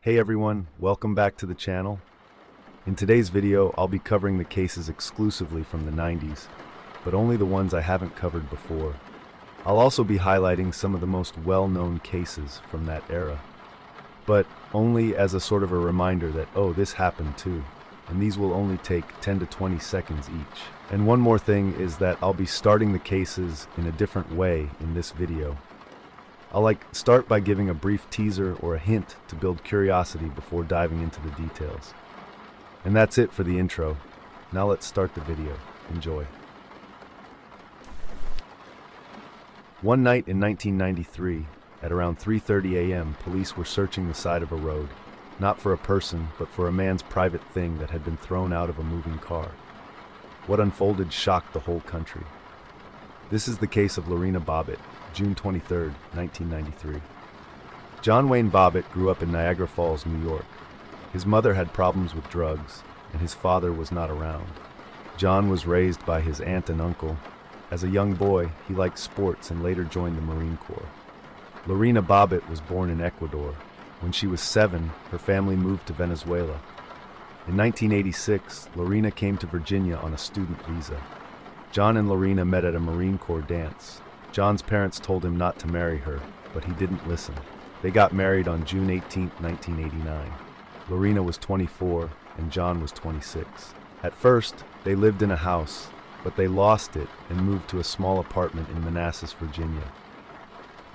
Hey everyone, welcome back to the channel. In today's video, I'll be covering the cases exclusively from the 90s, but only the ones I haven't covered before. I'll also be highlighting some of the most well-known cases from that era, but only as a sort of a reminder that, oh, this happened too, and these will only take 10 to 20 seconds each. And one more thing is that I'll be starting the cases in a different way in this video. I'll start by giving a brief teaser or a hint to build curiosity before diving into the details. And that's it for the intro. Now let's start the video. Enjoy. One night in 1993, at around 3:30 a.m., police were searching the side of a road, not for a person, but for a man's private thing that had been thrown out of a moving car. What unfolded shocked the whole country. This is the case of Lorena Bobbitt, June 23, 1993. John Wayne Bobbitt grew up in Niagara Falls, New York. His mother had problems with drugs, and his father was not around. John was raised by his aunt and uncle. As a young boy, he liked sports and later joined the Marine Corps. Lorena Bobbitt was born in Ecuador. When she was 7, her family moved to Venezuela. In 1986, Lorena came to Virginia on a student visa. John and Lorena met at a Marine Corps dance. John's parents told him not to marry her, but he didn't listen. They got married on June 18, 1989. Lorena was 24 and John was 26. At first, they lived in a house, but they lost it and moved to a small apartment in Manassas, Virginia.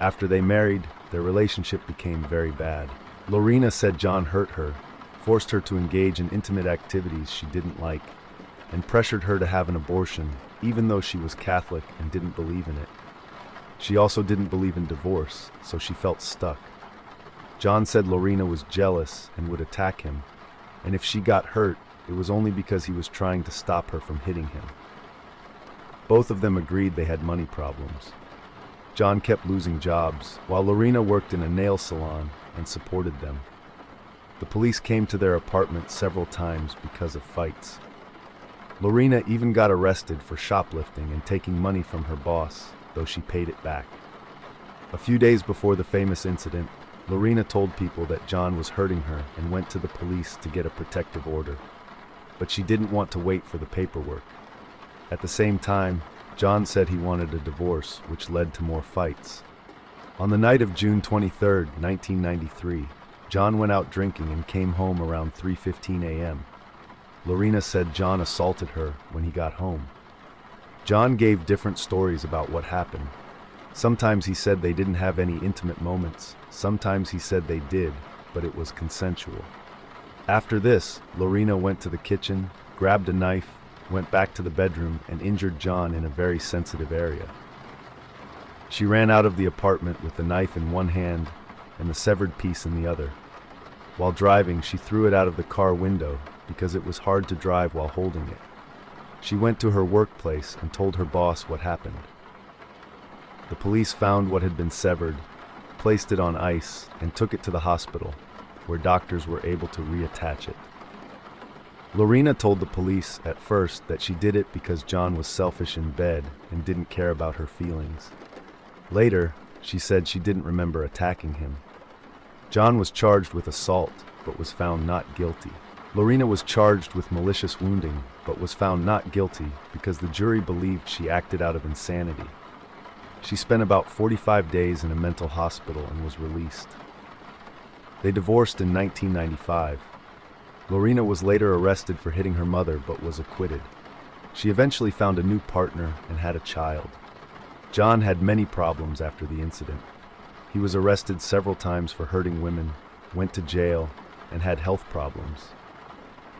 After they married, their relationship became very bad. Lorena said John hurt her, forced her to engage in intimate activities she didn't like, and pressured her to have an abortion, even though she was Catholic and didn't believe in it. She also didn't believe in divorce, so she felt stuck. John said Lorena was jealous and would attack him, and if she got hurt, it was only because he was trying to stop her from hitting him. Both of them agreed they had money problems. John kept losing jobs, while Lorena worked in a nail salon and supported them. The police came to their apartment several times because of fights. Lorena even got arrested for shoplifting and taking money from her boss, though she paid it back. A few days before the famous incident, Lorena told people that John was hurting her and went to the police to get a protective order. But she didn't want to wait for the paperwork. At the same time, John said he wanted a divorce, which led to more fights. On the night of June 23, 1993, John went out drinking and came home around 3:15 a.m. Lorena said John assaulted her when he got home. John gave different stories about what happened. Sometimes he said they didn't have any intimate moments. Sometimes he said they did, but it was consensual. After this, Lorena went to the kitchen, grabbed a knife, went back to the bedroom, and injured John in a very sensitive area. She ran out of the apartment with the knife in one hand and the severed piece in the other. While driving, she threw it out of the car window because it was hard to drive while holding it. She went to her workplace and told her boss what happened. The police found what had been severed, placed it on ice, and took it to the hospital, where doctors were able to reattach it. Lorena told the police at first that she did it because John was selfish in bed and didn't care about her feelings. Later, she said she didn't remember attacking him. John was charged with assault, but was found not guilty. Lorena was charged with malicious wounding, but was found not guilty because the jury believed she acted out of insanity. She spent about 45 days in a mental hospital and was released. They divorced in 1995. Lorena was later arrested for hitting her mother but was acquitted. She eventually found a new partner and had a child. John had many problems after the incident. He was arrested several times for hurting women, went to jail, and had health problems.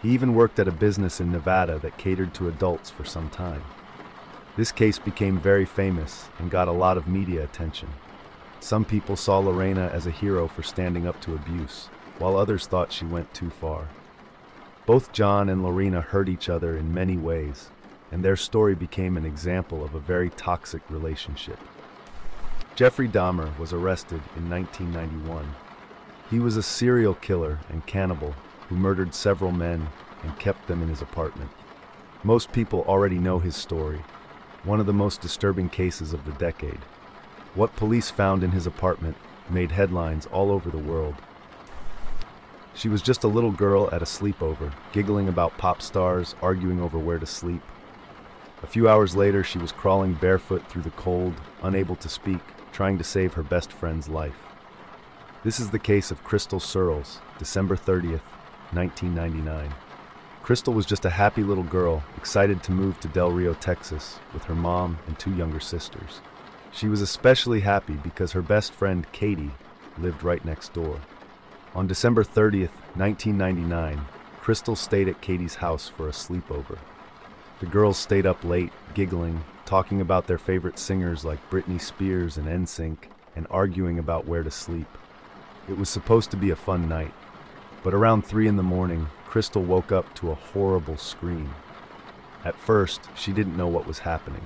He even worked at a business in Nevada that catered to adults for some time. This case became very famous and got a lot of media attention. Some people saw Lorena as a hero for standing up to abuse, while others thought she went too far. Both John and Lorena hurt each other in many ways, and their story became an example of a very toxic relationship. Jeffrey Dahmer was arrested in 1991. He was a serial killer and cannibal who murdered several men and kept them in his apartment. Most people already know his story, one of the most disturbing cases of the decade. What police found in his apartment made headlines all over the world. She was just a little girl at a sleepover, giggling about pop stars, arguing over where to sleep. A few hours later, she was crawling barefoot through the cold, unable to speak, trying to save her best friend's life. This is the case of Krystal Surles, December 30th, 1999. Krystal was just a happy little girl, excited to move to Del Rio, Texas, with her mom and two younger sisters. She was especially happy because her best friend, Katie, lived right next door. On December 30th, 1999, Krystal stayed at Katie's house for a sleepover. The girls stayed up late, giggling, talking about their favorite singers like Britney Spears and NSYNC, and arguing about where to sleep. It was supposed to be a fun night, but around 3 in the morning, Krystal woke up to a horrible scream. At first, she didn't know what was happening.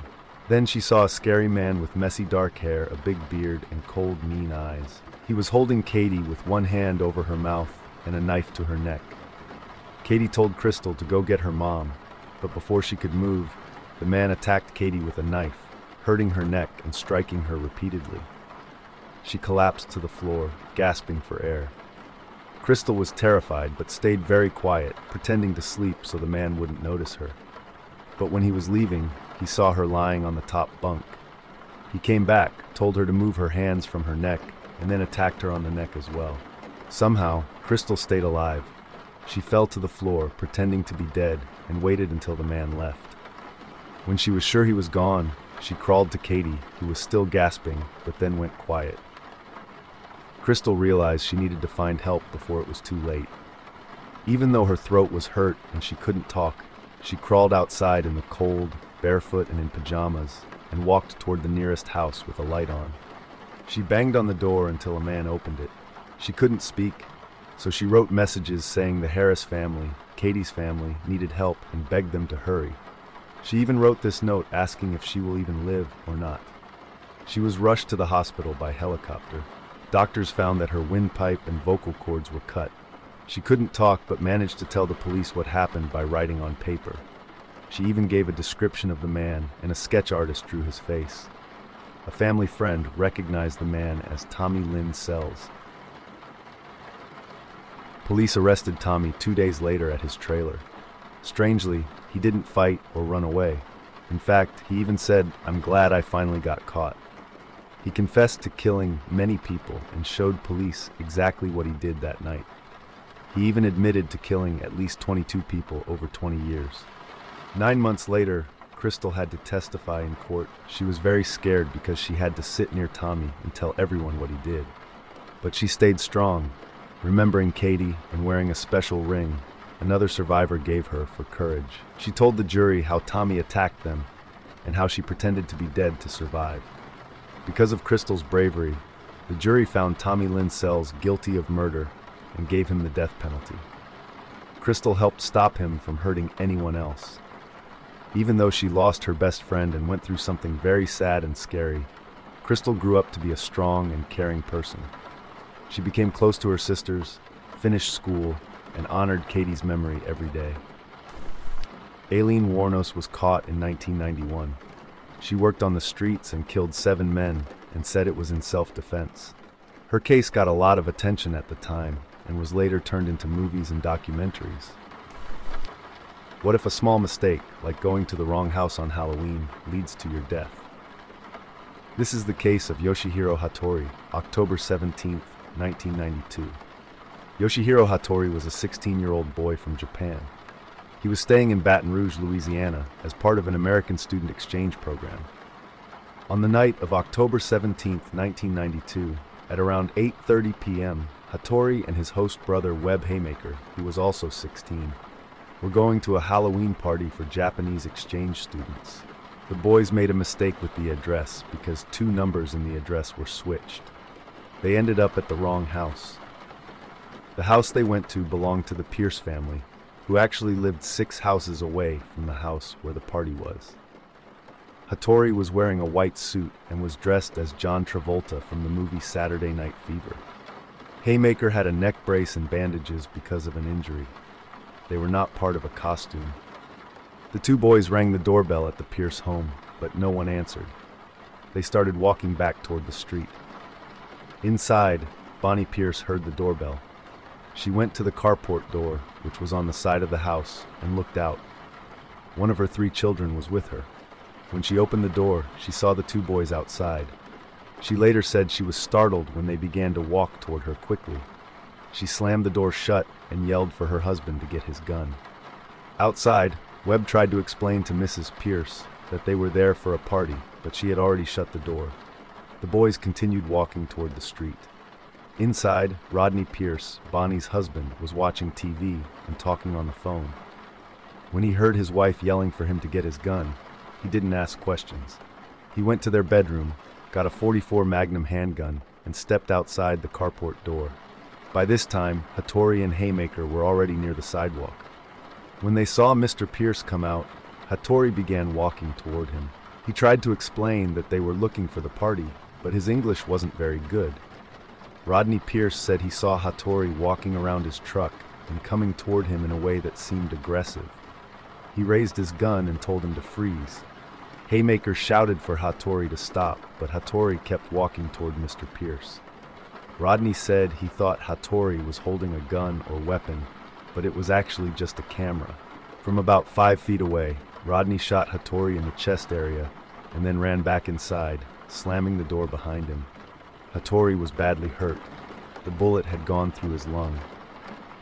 Then she saw a scary man with messy dark hair, a big beard, and cold, mean eyes. He was holding Katie with one hand over her mouth and a knife to her neck. Katie told Krystal to go get her mom, but before she could move, the man attacked Katie with a knife, hurting her neck and striking her repeatedly. She collapsed to the floor, gasping for air. Krystal was terrified but stayed very quiet, pretending to sleep so the man wouldn't notice her. But when he was leaving, he saw her lying on the top bunk. He came back, told her to move her hands from her neck, and then attacked her on the neck as well. Somehow, Krystal stayed alive. She fell to the floor, pretending to be dead, and waited until the man left. When she was sure he was gone, she crawled to Katie, who was still gasping, but then went quiet. Krystal realized she needed to find help before it was too late. Even though her throat was hurt and she couldn't talk, she crawled outside in the cold, barefoot and in pajamas, and walked toward the nearest house with a light on. She banged on the door until a man opened it. She couldn't speak, so she wrote messages saying the Harris family, Katie's family, needed help and begged them to hurry. She even wrote this note asking if she will even live or not. She was rushed to the hospital by helicopter. Doctors found that her windpipe and vocal cords were cut. She couldn't talk but managed to tell the police what happened by writing on paper. She even gave a description of the man, and a sketch artist drew his face. A family friend recognized the man as Tommy Lynn Sells. Police arrested Tommy 2 days later at his trailer. Strangely, he didn't fight or run away. In fact, he even said, "I'm glad I finally got caught." He confessed to killing many people and showed police exactly what he did that night. He even admitted to killing at least 22 people over 20 years. 9 months later, Krystal had to testify in court. She was very scared because she had to sit near Tommy and tell everyone what he did. But she stayed strong, remembering Katie and wearing a special ring another survivor gave her for courage. She told the jury how Tommy attacked them and how she pretended to be dead to survive. Because of Krystal's bravery, the jury found Tommy Lynn Sells guilty of murder and gave him the death penalty. Krystal helped stop him from hurting anyone else. Even though she lost her best friend and went through something very sad and scary, Krystal grew up to be a strong and caring person. She became close to her sisters, finished school, and honored Katie's memory every day. Aileen Wuornos was caught in 1991. She worked on the streets and killed 7 men and said it was in self-defense. Her case got a lot of attention at the time and was later turned into movies and documentaries. What if a small mistake, like going to the wrong house on Halloween, leads to your death? This is the case of Yoshihiro Hattori, October 17, 1992. Yoshihiro Hattori was a 16-year-old boy from Japan. He was staying in Baton Rouge, Louisiana, as part of an American student exchange program. On the night of October 17, 1992, at around 8:30 p.m., Hattori and his host brother Webb Haymaker, who was also 16, were going to a Halloween party for Japanese exchange students. The boys made a mistake with the address because 2 numbers in the address were switched. They ended up at the wrong house. The house they went to belonged to the Pierce family, who actually lived 6 houses away from the house where the party was. Hattori was wearing a white suit and was dressed as John Travolta from the movie Saturday Night Fever. Haymaker had a neck brace and bandages because of an injury. They were not part of a costume. The 2 boys rang the doorbell at the Pierce home, but no one answered. They started walking back toward the street. Inside, Bonnie Pierce heard the doorbell. She went to the carport door, which was on the side of the house, and looked out. One of her 3 children was with her. When she opened the door, she saw the 2 boys outside. She later said she was startled when they began to walk toward her quickly. She slammed the door shut and yelled for her husband to get his gun. Outside, Webb tried to explain to Mrs. Pierce that they were there for a party, but she had already shut the door. The boys continued walking toward the street. Inside, Rodney Pierce, Bonnie's husband, was watching TV and talking on the phone. When he heard his wife yelling for him to get his gun, he didn't ask questions. He went to their bedroom, got a .44 Magnum handgun, and stepped outside the carport door. By this time, Hattori and Haymaker were already near the sidewalk. When they saw Mr. Pierce come out, Hattori began walking toward him. He tried to explain that they were looking for the party, but his English wasn't very good. Rodney Pierce said he saw Hattori walking around his truck and coming toward him in a way that seemed aggressive. He raised his gun and told him to freeze. Haymaker shouted for Hattori to stop, but Hattori kept walking toward Mr. Pierce. Rodney said he thought Hattori was holding a gun or weapon, but it was actually just a camera. From about 5 feet away, Rodney shot Hattori in the chest area and then ran back inside, slamming the door behind him. Hattori was badly hurt. The bullet had gone through his lung.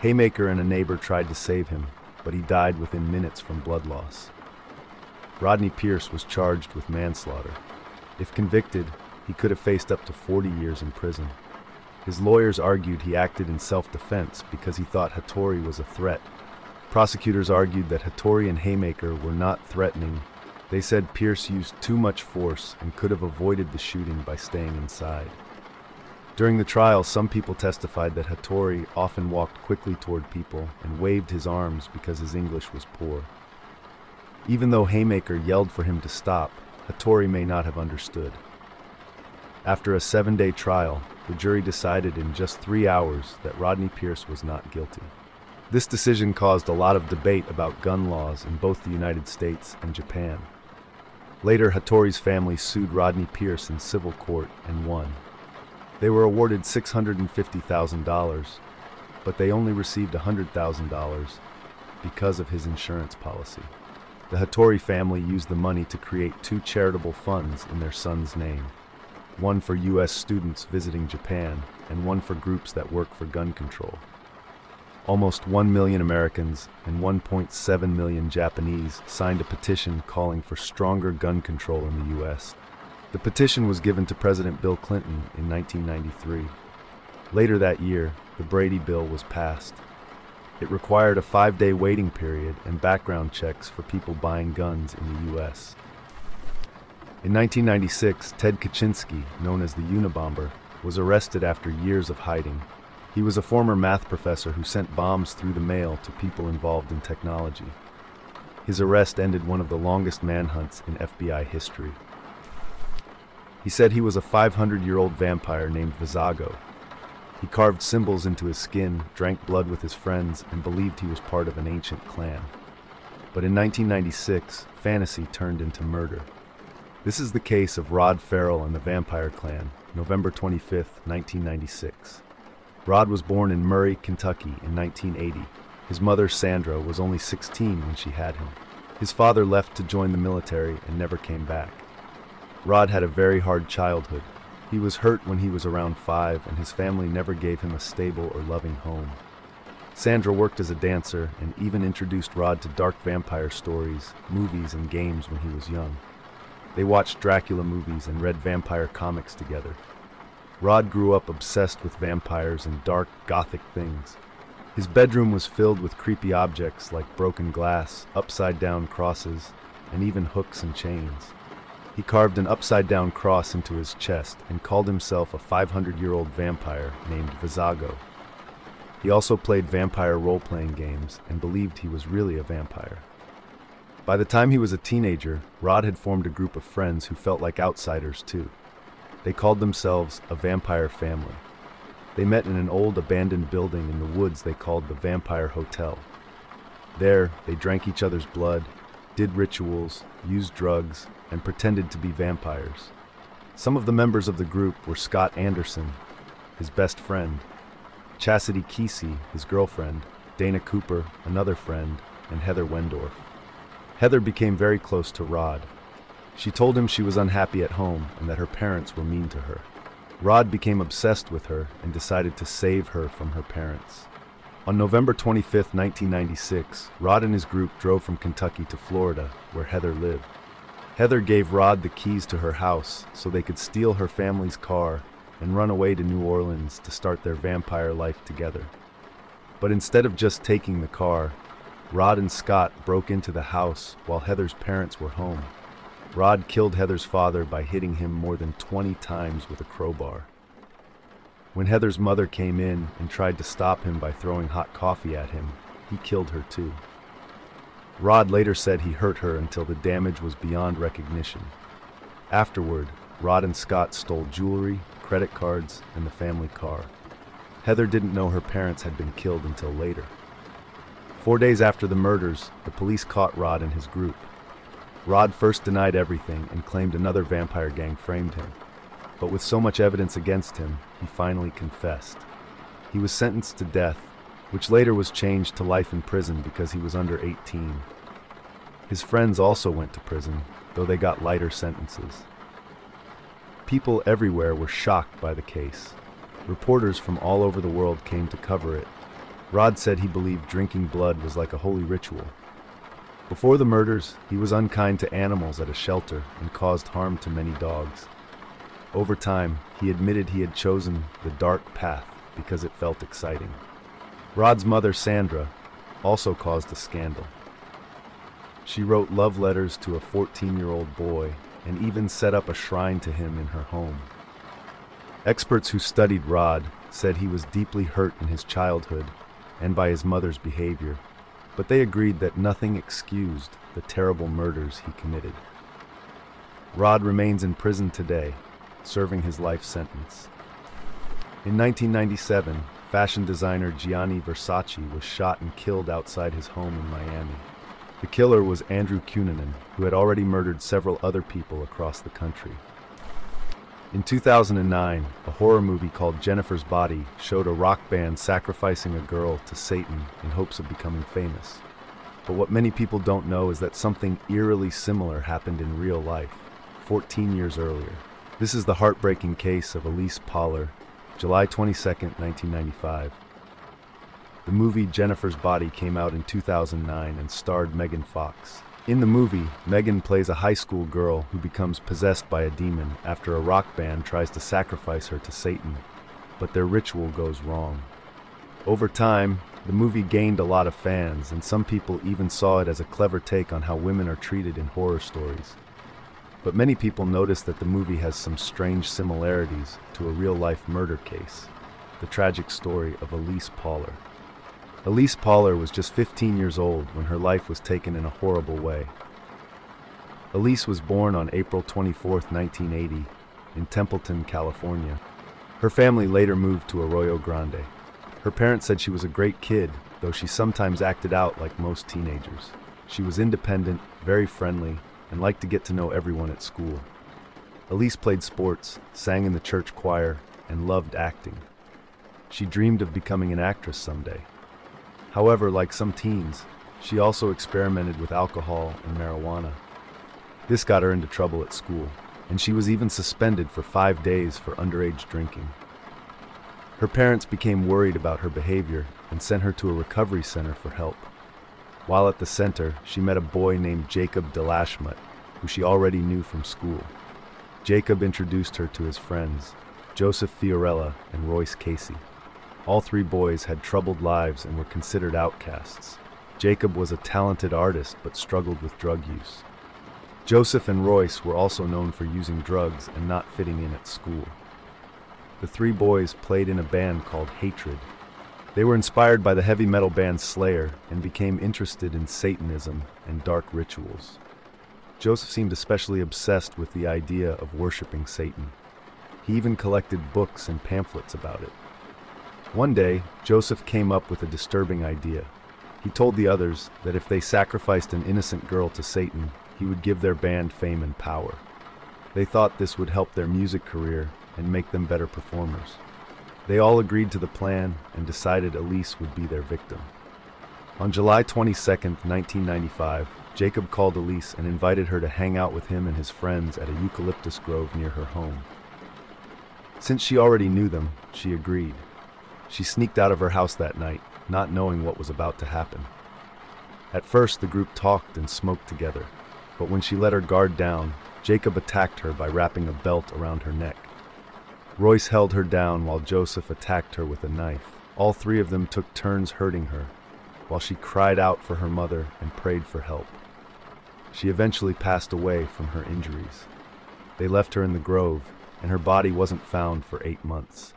Haymaker and a neighbor tried to save him, but he died within minutes from blood loss. Rodney Pierce was charged with manslaughter. If convicted, he could have faced up to 40 years in prison. His lawyers argued he acted in self-defense because he thought Hattori was a threat. Prosecutors argued that Hattori and Haymaker were not threatening. They said Pierce used too much force and could have avoided the shooting by staying inside. During the trial, some people testified that Hattori often walked quickly toward people and waved his arms because his English was poor. Even though Haymaker yelled for him to stop, Hattori may not have understood. After a 7-day trial, the jury decided in just 3 hours that Rodney Pierce was not guilty. This decision caused a lot of debate about gun laws in both the United States and Japan. Later, Hattori's family sued Rodney Pierce in civil court and won. They were awarded $650,000, but they only received $100,000 because of his insurance policy. The Hattori family used the money to create 2 charitable funds in their son's name, one for U.S. students visiting Japan and one for groups that work for gun control. Almost 1 million Americans and 1.7 million Japanese signed a petition calling for stronger gun control in the U.S. The petition was given to President Bill Clinton in 1993. Later that year, the Brady Bill was passed. It required a 5-day waiting period and background checks for people buying guns in the U.S. In 1996, Ted Kaczynski, known as the Unabomber, was arrested after years of hiding. He was a former math professor who sent bombs through the mail to people involved in technology. His arrest ended one of the longest manhunts in FBI history. He said he was a 500-year-old vampire named Visago. He carved symbols into his skin, drank blood with his friends, and believed he was part of an ancient clan. But in 1996, fantasy turned into murder. This is the case of Rod Ferrell and the Vampire Clan, November 25, 1996. Rod was born in Murray, Kentucky in 1980. His mother, Sandra, was only 16 when she had him. His father left to join the military and never came back. Rod had a very hard childhood. He was hurt when he was around 5, and his family never gave him a stable or loving home. Sandra worked as a dancer and even introduced Rod to dark vampire stories, movies, and games when he was young. They watched Dracula movies and read vampire comics together. Rod grew up obsessed with vampires and dark, gothic things. His bedroom was filled with creepy objects like broken glass, upside-down crosses, and even hooks and chains. He carved an upside-down cross into his chest and called himself a 500-year-old vampire named Visago. He also played vampire role-playing games and believed he was really a vampire. By the time he was a teenager, Rod had formed a group of friends who felt like outsiders too. They called themselves a vampire family. They met in an old abandoned building in the woods they called the Vampire Hotel. There, they drank each other's blood, did rituals, used drugs, and pretended to be vampires. Some of the members of the group were Scott Anderson, his best friend, Chastity Kesey, his girlfriend, Dana Cooper, another friend, and Heather Wendorf. Heather became very close to Rod. She told him she was unhappy at home and that her parents were mean to her. Rod became obsessed with her and decided to save her from her parents. On November 25, 1996, Rod and his group drove from Kentucky to Florida, where Heather lived. Heather gave Rod the keys to her house so they could steal her family's car and run away to New Orleans to start their vampire life together. But instead of just taking the car, Rod and Scott broke into the house while Heather's parents were home. Rod killed Heather's father by hitting him more than 20 times with a crowbar. When Heather's mother came in and tried to stop him by throwing hot coffee at him, he killed her too. Rod later said he hurt her until the damage was beyond recognition. Afterward, Rod and Scott stole jewelry, credit cards, and the family car. Heather didn't know her parents had been killed until later. 4 days after the murders, the police caught Rod and his group. Rod first denied everything and claimed another vampire gang framed him. But with so much evidence against him, he finally confessed. He was sentenced to death, which later was changed to life in prison because he was under 18. His friends also went to prison, though they got lighter sentences. People everywhere were shocked by the case. Reporters from all over the world came to cover it. Rod said he believed drinking blood was like a holy ritual. Before the murders, he was unkind to animals at a shelter and caused harm to many dogs. Over time, he admitted he had chosen the dark path because it felt exciting. Rod's mother, Sandra, also caused a scandal. She wrote love letters to a 14-year-old boy and even set up a shrine to him in her home. Experts who studied Rod said he was deeply hurt in his childhood and by his mother's behavior, but they agreed that nothing excused the terrible murders he committed. Rod remains in prison today, serving his life sentence. In 1997, fashion designer Gianni Versace was shot and killed outside his home in Miami. The killer was Andrew Cunanan, who had already murdered several other people across the country. In 2009, a horror movie called Jennifer's Body showed a rock band sacrificing a girl to Satan in hopes of becoming famous. But what many people don't know is that something eerily similar happened in real life, 14 years earlier. This is the heartbreaking case of Elyse Pahler, July 22, 1995. The movie Jennifer's Body came out in 2009 and starred Megan Fox. In the movie, Megan plays a high school girl who becomes possessed by a demon after a rock band tries to sacrifice her to Satan, but their ritual goes wrong. Over time, the movie gained a lot of fans, and some people even saw it as a clever take on how women are treated in horror stories. But many people noticed that the movie has some strange similarities to a real-life murder case, the tragic story of Elyse Pahler. Elyse Pahler was just 15 years old when her life was taken in a horrible way. Elyse was born on April 24, 1980, in Templeton, California. Her family later moved to Arroyo Grande. Her parents said she was a great kid, though she sometimes acted out like most teenagers. She was independent, very friendly, and liked to get to know everyone at school. Elyse played sports, sang in the church choir, and loved acting. She dreamed of becoming an actress someday. However, like some teens, she also experimented with alcohol and marijuana. This got her into trouble at school, and she was even suspended for 5 days for underage drinking. Her parents became worried about her behavior and sent her to a recovery center for help. While at the center, she met a boy named Jacob Delashmut, who she already knew from school. Jacob introduced her to his friends, Joseph Fiorella and Royce Casey. All three boys had troubled lives and were considered outcasts. Jacob was a talented artist but struggled with drug use. Joseph and Royce were also known for using drugs and not fitting in at school. The three boys played in a band called Hatred. They were inspired by the heavy metal band Slayer and became interested in Satanism and dark rituals. Joseph seemed especially obsessed with the idea of worshiping Satan. He even collected books and pamphlets about it. One day, Joseph came up with a disturbing idea. He told the others that if they sacrificed an innocent girl to Satan, he would give their band fame and power. They thought this would help their music career and make them better performers. They all agreed to the plan and decided Elyse would be their victim. On July 22, 1995, Jacob called Elyse and invited her to hang out with him and his friends at a eucalyptus grove near her home. Since she already knew them, she agreed. She sneaked out of her house that night, not knowing what was about to happen. At first, the group talked and smoked together, but when she let her guard down, Jacob attacked her by wrapping a belt around her neck. Royce held her down while Joseph attacked her with a knife. All three of them took turns hurting her, while she cried out for her mother and prayed for help. She eventually passed away from her injuries. They left her in the grove, and her body wasn't found for 8 months.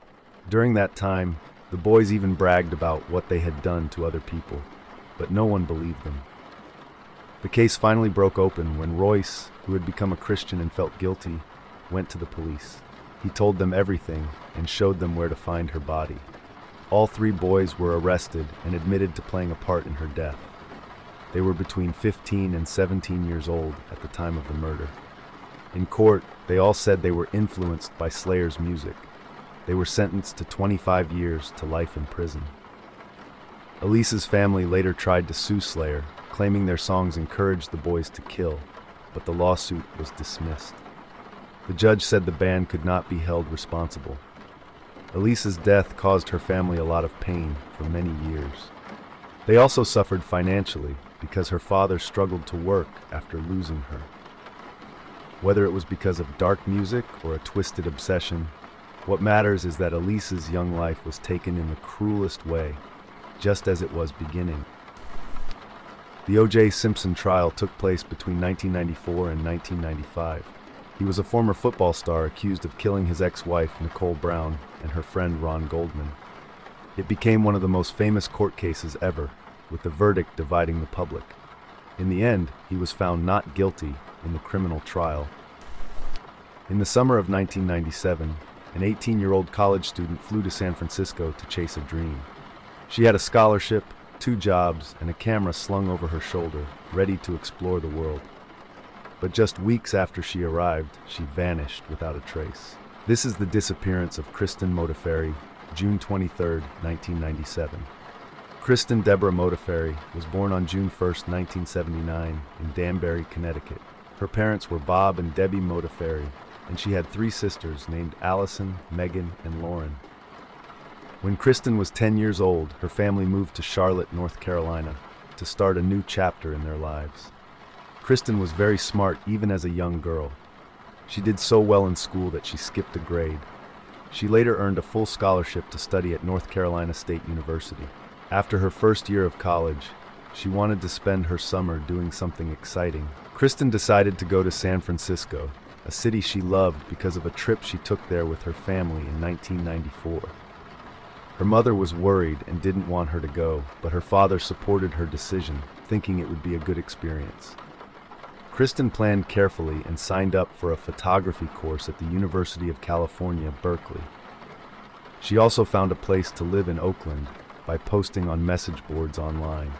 During that time, the boys even bragged about what they had done to other people, but no one believed them. The case finally broke open when Royce, who had become a Christian and felt guilty, went to the police. He told them everything and showed them where to find her body. All three boys were arrested and admitted to playing a part in her death. They were between 15 and 17 years old at the time of the murder. In court, they all said they were influenced by Slayer's music. They were sentenced to 25 years to life in prison. Elise's family later tried to sue Slayer, claiming their songs encouraged the boys to kill, but the lawsuit was dismissed. The judge said the band could not be held responsible. Elise's death caused her family a lot of pain for many years. They also suffered financially because her father struggled to work after losing her. Whether it was because of dark music or a twisted obsession, what matters is that Elise's young life was taken in the cruelest way, just as it was beginning. The O.J. Simpson trial took place between 1994 and 1995. He was a former football star accused of killing his ex-wife Nicole Brown and her friend Ron Goldman. It became one of the most famous court cases ever, with the verdict dividing the public. In the end, he was found not guilty in the criminal trial. In the summer of 1997, an 18-year-old college student flew to San Francisco to chase a dream. She had a scholarship, 2 jobs, and a camera slung over her shoulder, ready to explore the world. But just weeks after she arrived, she vanished without a trace. This is the disappearance of Kristen Modafferi, June 23, 1997. Kristen Deborah Modafferi was born on June 1, 1979, in Danbury, Connecticut. Her parents were Bob and Debbie Modafferi, and she had 3 sisters named Allison, Megan, and Lauren. When Kristen was 10 years old, her family moved to Charlotte, North Carolina, to start a new chapter in their lives. Kristen was very smart even as a young girl. She did so well in school that she skipped a grade. She later earned a full scholarship to study at North Carolina State University. After her first year of college, she wanted to spend her summer doing something exciting. Kristen decided to go to San Francisco, a city she loved because of a trip she took there with her family in 1994. Her mother was worried and didn't want her to go, but her father supported her decision, thinking it would be a good experience. Kristen planned carefully and signed up for a photography course at the University of California, Berkeley. She also found a place to live in Oakland by posting on message boards online.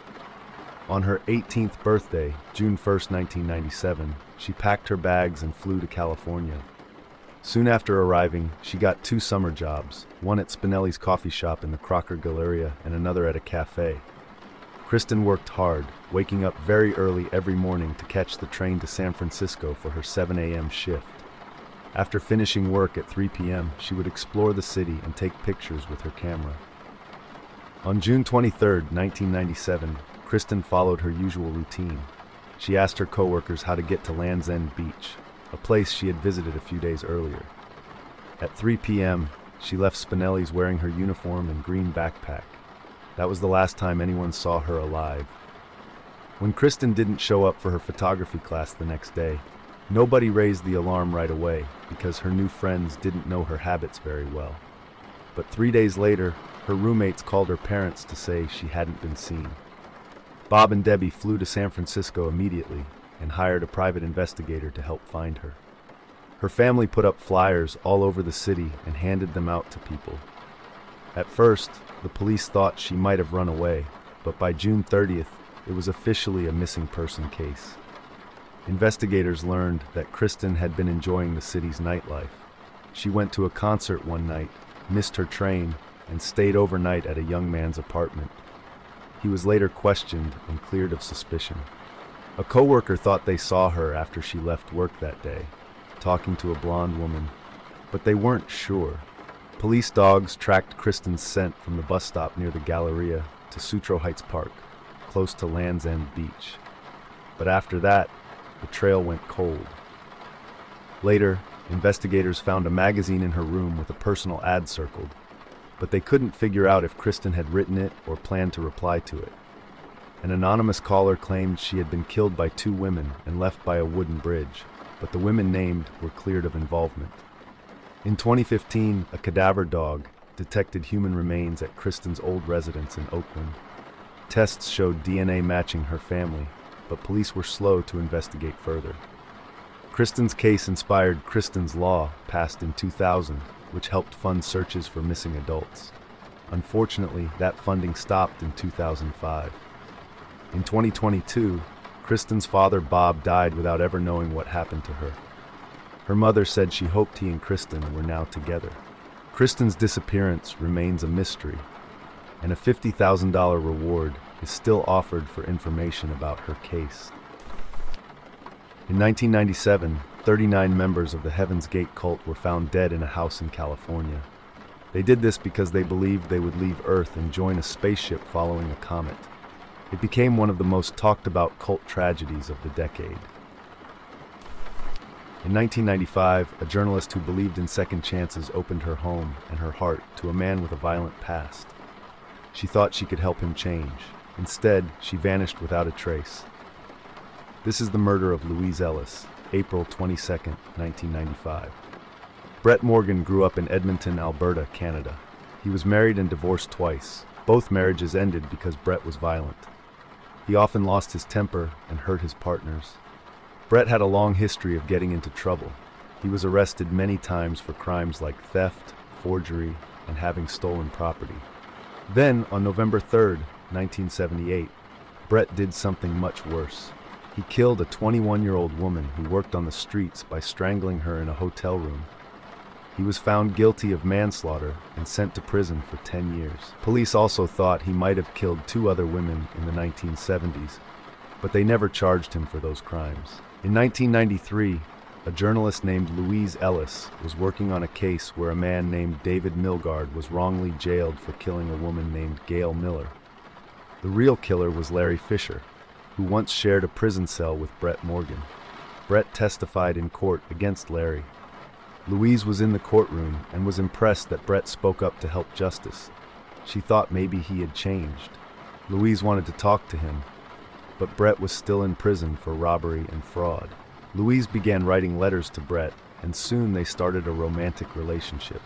On her 18th birthday, June 1, 1997, she packed her bags and flew to California. Soon after arriving, she got 2 summer jobs, one at Spinelli's coffee shop in the Crocker Galleria and another at a cafe. Kristen worked hard, waking up very early every morning to catch the train to San Francisco for her 7 a.m. shift. After finishing work at 3 p.m., she would explore the city and take pictures with her camera. On June 23, 1997, Kristen followed her usual routine. She asked her coworkers how to get to Land's End Beach, a place she had visited a few days earlier. At 3 p.m., she left Spinelli's wearing her uniform and green backpack. That was the last time anyone saw her alive. When Kristen didn't show up for her photography class the next day, nobody raised the alarm right away because her new friends didn't know her habits very well. But 3 days later, her roommates called her parents to say she hadn't been seen. Bob and Debbie flew to San Francisco immediately and hired a private investigator to help find her. Her family put up flyers all over the city and handed them out to people. At first, the police thought she might have run away, but by June 30th, it was officially a missing person case. Investigators learned that Kristen had been enjoying the city's nightlife. She went to a concert one night, missed her train, and stayed overnight at a young man's apartment. He was later questioned and cleared of suspicion. A coworker thought they saw her after she left work that day, talking to a blonde woman, but they weren't sure. Police dogs tracked Kristen's scent from the bus stop near the Galleria to Sutro Heights Park, close to Land's End Beach. But after that, the trail went cold. Later, investigators found a magazine in her room with a personal ad circled, but they couldn't figure out if Kristen had written it or planned to reply to it. An anonymous caller claimed she had been killed by 2 women and left by a wooden bridge, but the women named were cleared of involvement. In 2015, a cadaver dog detected human remains at Kristen's old residence in Oakland. Tests showed DNA matching her family, but police were slow to investigate further. Kristen's case inspired Kristen's Law, passed in 2000, which helped fund searches for missing adults. Unfortunately, that funding stopped in 2005. In 2022, Kristen's father, Bob, died without ever knowing what happened to her. Her mother said she hoped he and Kristen were now together. Kristen's disappearance remains a mystery, and a $50,000 reward is still offered for information about her case. In 1997, 39 members of the Heaven's Gate cult were found dead in a house in California. They did this because they believed they would leave Earth and join a spaceship following a comet. It became one of the most talked about cult tragedies of the decade. In 1995, a journalist who believed in second chances opened her home and her heart to a man with a violent past. She thought she could help him change. Instead, she vanished without a trace. This is the murder of Louise Ellis, April 22, 1995. Brett Morgan grew up in Edmonton, Alberta, Canada. He was married and divorced twice. Both marriages ended because Brett was violent. He often lost his temper and hurt his partners. Brett had a long history of getting into trouble. He was arrested many times for crimes like theft, forgery, and having stolen property. Then, on November 3, 1978, Brett did something much worse. He killed a 21-year-old woman who worked on the streets by strangling her in a hotel room. He was found guilty of manslaughter and sent to prison for 10 years. Police also thought he might have killed 2 other women in the 1970s, but they never charged him for those crimes. In 1993, a journalist named Louise Ellis was working on a case where a man named David Milgaard was wrongly jailed for killing a woman named Gail Miller. The real killer was Larry Fisher, who once shared a prison cell with Brett Morgan. Brett testified in court against Larry. Louise was in the courtroom and was impressed that Brett spoke up to help justice. She thought maybe he had changed. Louise wanted to talk to him, but Brett was still in prison for robbery and fraud. Louise began writing letters to Brett, and soon they started a romantic relationship.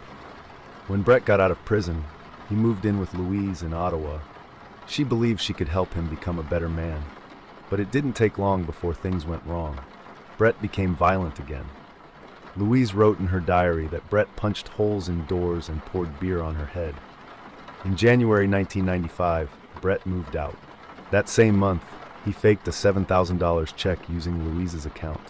When Brett got out of prison, he moved in with Louise in Ottawa. She believed she could help him become a better man. But it didn't take long before things went wrong. Brett became violent again. Louise wrote in her diary that Brett punched holes in doors and poured beer on her head. In January 1995, Brett moved out. That same month, he faked a $7,000 check using Louise's account.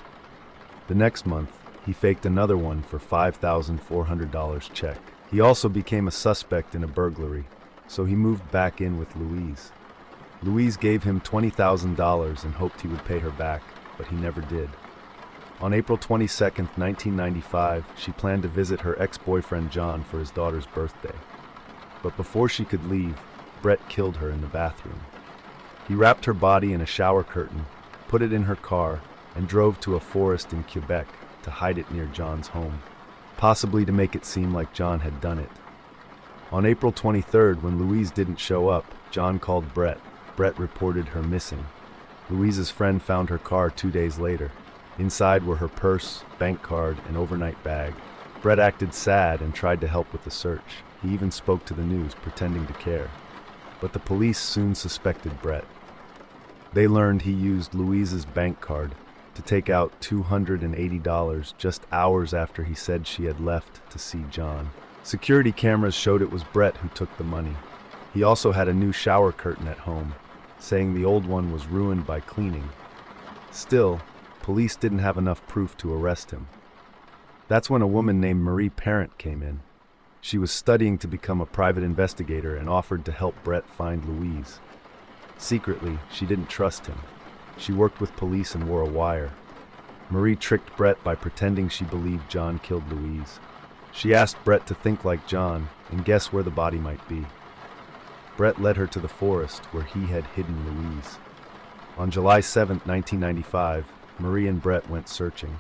The next month, he faked another one for $5,400 check. He also became a suspect in a burglary, so he moved back in with Louise. Louise gave him $20,000 and hoped he would pay her back, but he never did. On April 22, 1995, she planned to visit her ex-boyfriend John for his daughter's birthday. But before she could leave, Brett killed her in the bathroom. He wrapped her body in a shower curtain, put it in her car, and drove to a forest in Quebec to hide it near John's home, possibly to make it seem like John had done it. On April 23rd, when Louise didn't show up, John called Brett. Brett reported her missing. Louise's friend found her car 2 days later. Inside were her purse, bank card, and overnight bag. Brett acted sad and tried to help with the search. He even spoke to the news, pretending to care. But the police soon suspected Brett. They learned he used Louise's bank card to take out $280 just hours after he said she had left to see John. Security cameras showed it was Brett who took the money. He also had a new shower curtain at home, saying the old one was ruined by cleaning. Still, police didn't have enough proof to arrest him. That's when a woman named Marie Parent came in. She was studying to become a private investigator and offered to help Brett find Louise. Secretly, she didn't trust him. She worked with police and wore a wire. Marie tricked Brett by pretending she believed John killed Louise. She asked Brett to think like John and guess where the body might be. Brett led her to the forest where he had hidden Louise. On July 7, 1995, Marie and Brett went searching.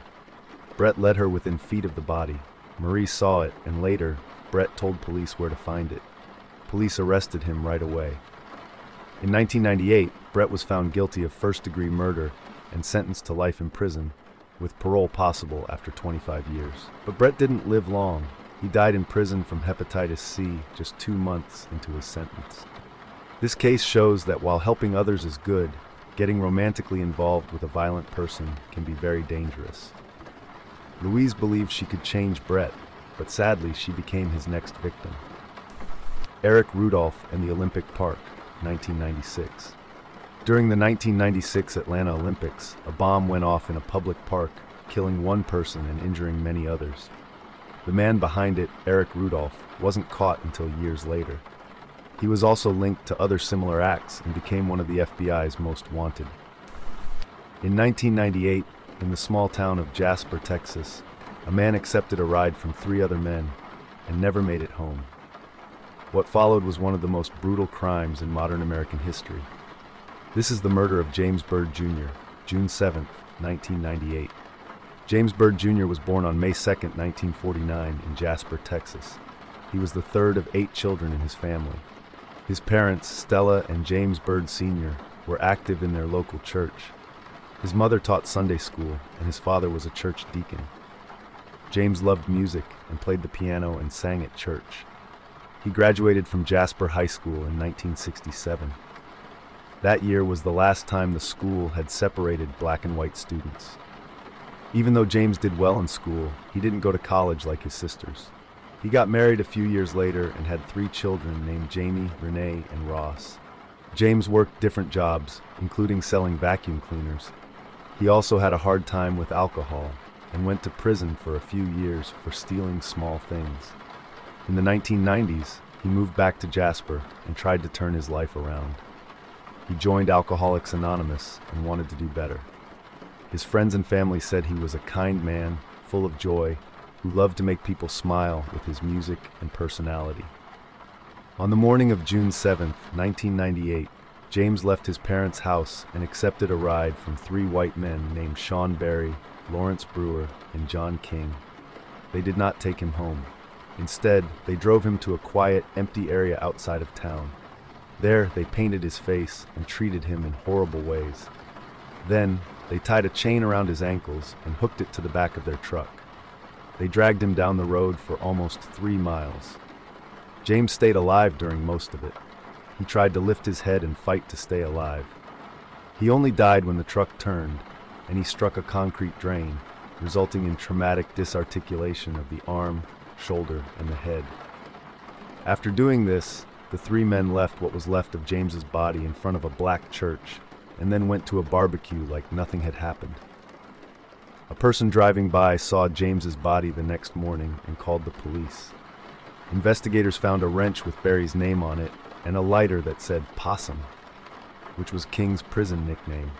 Brett led her within feet of the body. Marie saw it, and later, Brett told police where to find it. Police arrested him right away. In 1998, Brett was found guilty of first-degree murder and sentenced to life in prison, with parole possible after 25 years. But Brett didn't live long. He died in prison from hepatitis C just 2 months into his sentence. This case shows that while helping others is good, getting romantically involved with a violent person can be very dangerous. Louise believed she could change Brett, but sadly she became his next victim. Eric Rudolph and the Olympic Park, 1996. During the 1996 Atlanta Olympics, a bomb went off in a public park, killing one person and injuring many others. The man behind it, Eric Rudolph, wasn't caught until years later. He was also linked to other similar acts and became one of the FBI's most wanted. In 1998, in the small town of Jasper, Texas, a man accepted a ride from 3 other men and never made it home. What followed was one of the most brutal crimes in modern American history. This is the murder of James Byrd Jr., June 7, 1998. James Byrd Jr. was born on May 2, 1949, in Jasper, Texas. He was the third of 8 children in his family. His parents, Stella and James Byrd Sr., were active in their local church. His mother taught Sunday school, and his father was a church deacon. James loved music and played the piano and sang at church. He graduated from Jasper High School in 1967. That year was the last time the school had separated black and white students. Even though James did well in school, he didn't go to college like his sisters. He got married a few years later and had 3 children named Jamie, Renee, and Ross. James worked different jobs, including selling vacuum cleaners. He also had a hard time with alcohol and went to prison for a few years for stealing small things. In the 1990s, he moved back to Jasper and tried to turn his life around. He joined Alcoholics Anonymous and wanted to do better. His friends and family said he was a kind man, full of joy, who loved to make people smile with his music and personality. On the morning of June 7, 1998, James left his parents' house and accepted a ride from 3 white men named Sean Berry, Lawrence Brewer, and John King. They did not take him home. Instead, they drove him to a quiet, empty area outside of town. There, they painted his face and treated him in horrible ways. Then, they tied a chain around his ankles and hooked it to the back of their truck. They dragged him down the road for almost 3 miles. James stayed alive during most of it. He tried to lift his head and fight to stay alive. He only died when the truck turned, and he struck a concrete drain, resulting in traumatic disarticulation of the arm, shoulder, and the head. After doing this, the 3 men left what was left of James's body in front of a black church, and then went to a barbecue like nothing had happened. A person driving by saw James's body the next morning and called the police. Investigators found a wrench with Barry's name on it and a lighter that said Possum, which was King's prison nickname.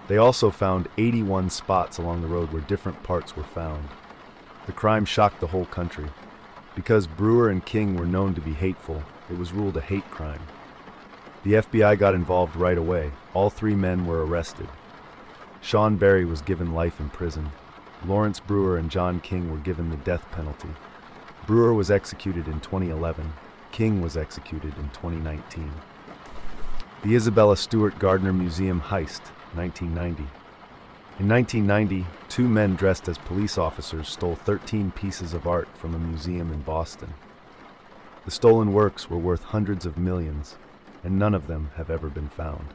They also found 81 spots along the road where different parts were found. The crime shocked the whole country. Because Brewer and King were known to be hateful, it was ruled a hate crime. The FBI got involved right away. All 3 men were arrested. Sean Berry was given life in prison. Lawrence Brewer and John King were given the death penalty. Brewer was executed in 2011. King was executed in 2019. The Isabella Stewart Gardner Museum Heist, 1990. In 1990, 2 men dressed as police officers stole 13 pieces of art from a museum in Boston. The stolen works were worth hundreds of millions, and none of them have ever been found.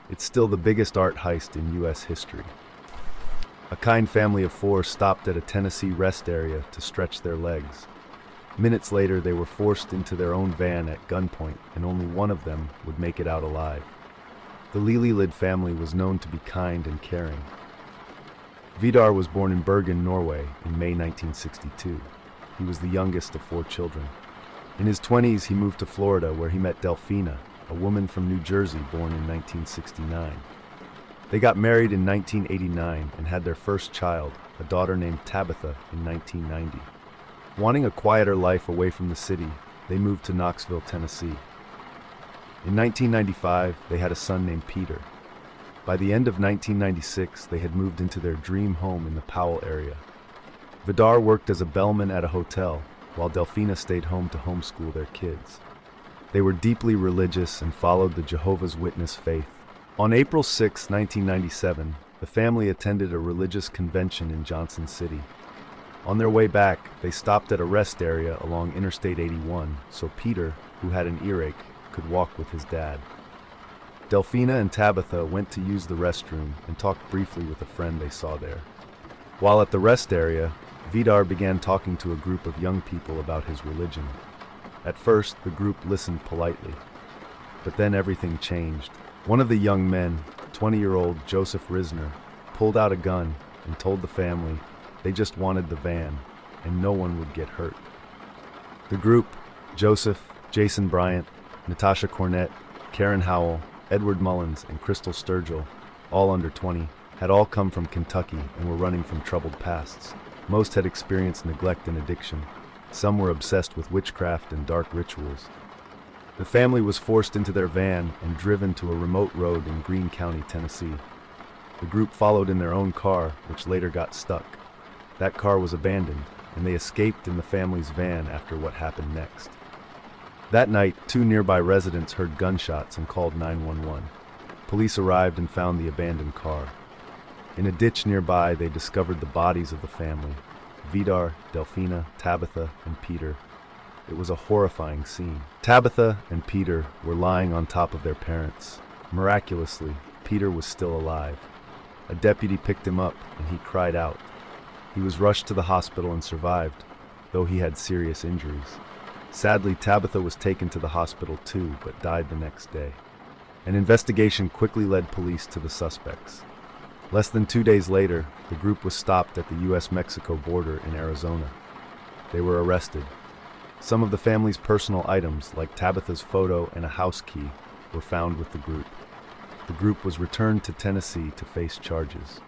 It's still the biggest art heist in U.S. history. A kind family of 4 stopped at a Tennessee rest area to stretch their legs. Minutes later, they were forced into their own van at gunpoint, and only one of them would make it out alive. The Lillelid family was known to be kind and caring. Vidar was born in Bergen, Norway, in May 1962. He He was the youngest of 4 children. In his 20s, he moved to Florida, where he met Delphina, a woman from New Jersey born in 1969. They got married in 1989 and had their first child, a daughter named Tabitha, in 1990. Wanting a quieter life away from the city, they moved to Knoxville, Tennessee. In 1995, they had a son named Peter. By the end of 1996, they had moved into their dream home in the Powell area. Vidar worked as a bellman at a hotel, while Delphina stayed home to homeschool their kids. They were deeply religious and followed the Jehovah's Witness faith. On April 6, 1997, the family attended a religious convention in Johnson City. On their way back, they stopped at a rest area along Interstate 81 so Peter, who had an earache, could walk with his dad. Delphina and Tabitha went to use the restroom and talked briefly with a friend they saw there. While at the rest area, Vidar began talking to a group of young people about his religion. At first, the group listened politely. But then everything changed. One of the young men, 20-year-old Joseph Risner, pulled out a gun and told the family they just wanted the van and no one would get hurt. The group, Joseph, Jason Bryant, Natasha Cornett, Karen Howell, Edward Mullins, and Krystal Surles, all under 20, had all come from Kentucky and were running from troubled pasts. Most had experienced neglect and addiction. Some were obsessed with witchcraft and dark rituals. The family was forced into their van and driven to a remote road in Greene County, Tennessee. The group followed in their own car, which later got stuck. That car was abandoned, and they escaped in the family's van after what happened next. That night, 2 nearby residents heard gunshots and called 911. Police arrived and found the abandoned car. In a ditch nearby, they discovered the bodies of the family: Vidar, Delphina, Tabitha, and Peter. It was a horrifying scene. Tabitha and Peter were lying on top of their parents. Miraculously, Peter was still alive. A deputy picked him up, and he cried out. He was rushed to the hospital and survived, though he had serious injuries. Sadly, Tabitha was taken to the hospital too, but died the next day. An investigation quickly led police to the suspects. Less than 2 days later, the group was stopped at the U.S.-Mexico border in Arizona. They were arrested. Some of the family's personal items, like Tabitha's photo and a house key, were found with the group. The group was returned to Tennessee to face charges.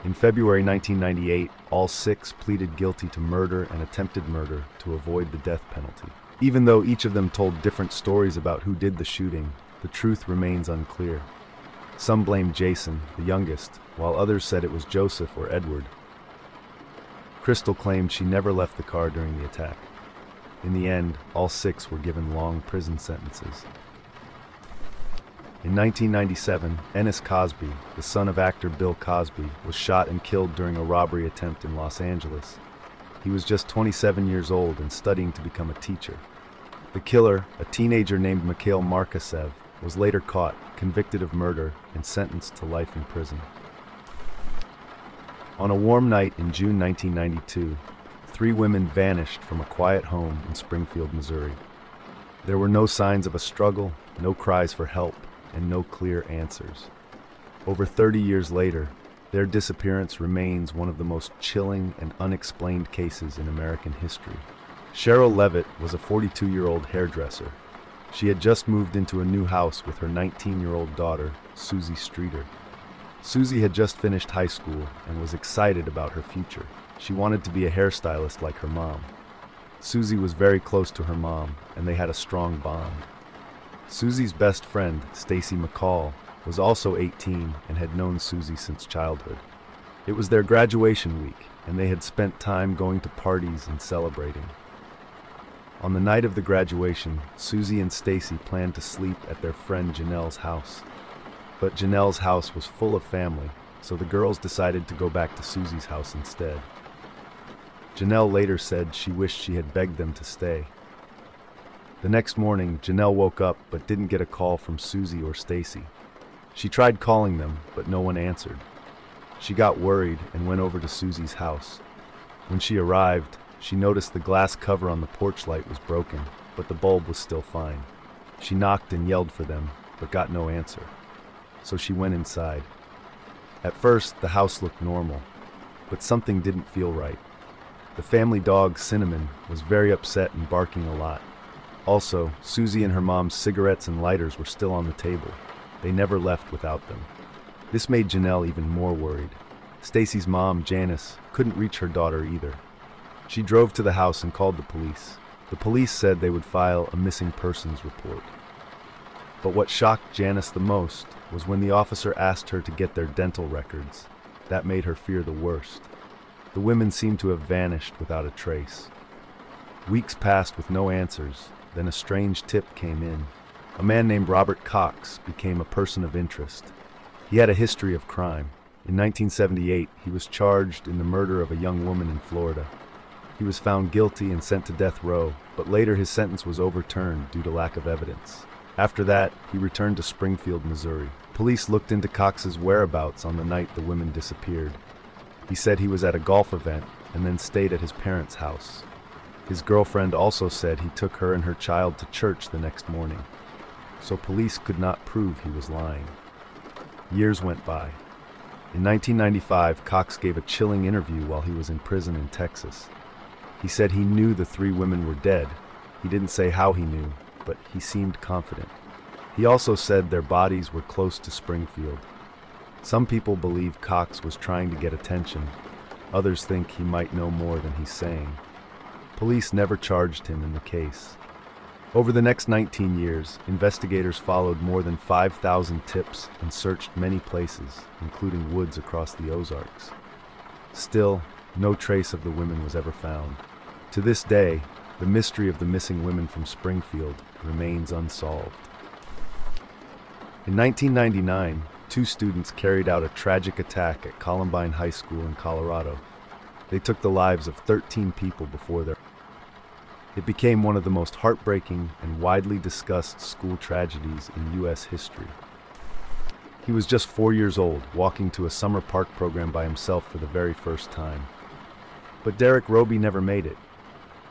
In February 1998, all 6 pleaded guilty to murder and attempted murder to avoid the death penalty. Even though each of them told different stories about who did the shooting, the truth remains unclear. Some blamed Jason, the youngest, while others said it was Joseph or Edward. Krystal claimed she never left the car during the attack. In the end, all 6 were given long prison sentences. In 1997, Ennis Cosby, the son of actor Bill Cosby, was shot and killed during a robbery attempt in Los Angeles. He was just 27 years old and studying to become a teacher. The killer, a teenager named Mikhail Markasev, was later caught, convicted of murder, and sentenced to life in prison. On a warm night in June 1992, 3 women vanished from a quiet home in Springfield, Missouri. There were no signs of a struggle, no cries for help, and no clear answers. Over 30 years later, their disappearance remains one of the most chilling and unexplained cases in American history. Cheryl Levitt was a 42-year-old hairdresser. She had just moved into a new house with her 19-year-old daughter, Susie Streeter. Susie had just finished high school and was excited about her future. She wanted to be a hairstylist like her mom. Susie was very close to her mom, and they had a strong bond. Susie's best friend, Stacy McCall, was also 18 and had known Susie since childhood. It was their graduation week, and they had spent time going to parties and celebrating. On the night of the graduation, Susie and Stacy planned to sleep at their friend Janelle's house. But Janelle's house was full of family, so the girls decided to go back to Susie's house instead. Janelle later said she wished she had begged them to stay. The next morning, Janelle woke up but didn't get a call from Susie or Stacy. She tried calling them, but no one answered. She got worried and went over to Susie's house. When she arrived, she noticed the glass cover on the porch light was broken, but the bulb was still fine. She knocked and yelled for them, but got no answer. So she went inside. At first, the house looked normal, but something didn't feel right. The family dog, Cinnamon, was very upset and barking a lot. Also, Susie and her mom's cigarettes and lighters were still on the table. They never left without them. This made Janelle even more worried. Stacy's mom, Janice, couldn't reach her daughter either. She drove to the house and called the police. The police said they would file a missing persons report. But what shocked Janice the most was when the officer asked her to get their dental records. That made her fear the worst. The women seemed to have vanished without a trace. Weeks passed with no answers. Then a strange tip came in. A man named Robert Cox became a person of interest. He had a history of crime. In 1978, he was charged in the murder of a young woman in Florida. He was found guilty and sent to death row, but later his sentence was overturned due to lack of evidence. After that, he returned to Springfield, Missouri. Police looked into Cox's whereabouts on the night the women disappeared. He said he was at a golf event and then stayed at his parents' house. His girlfriend also said he took her and her child to church the next morning. So police could not prove he was lying. Years went by. In 1995, Cox gave a chilling interview while he was in prison in Texas. He said he knew the 3 women were dead. He didn't say how he knew, but he seemed confident. He also said their bodies were close to Springfield. Some people believe Cox was trying to get attention. Others think he might know more than he's saying. Police never charged him in the case. Over the next 19 years, investigators followed more than 5,000 tips and searched many places, including woods across the Ozarks. Still, no trace of the women was ever found. To this day, the mystery of the missing women from Springfield remains unsolved. In 1999, 2 students carried out a tragic attack at Columbine High School in Colorado. They took the lives of 13 people before their... It became one of the most heartbreaking and widely discussed school tragedies in U.S. history. He was just 4 years old, walking to a summer park program by himself for the very first time. But Derek Roby never made it,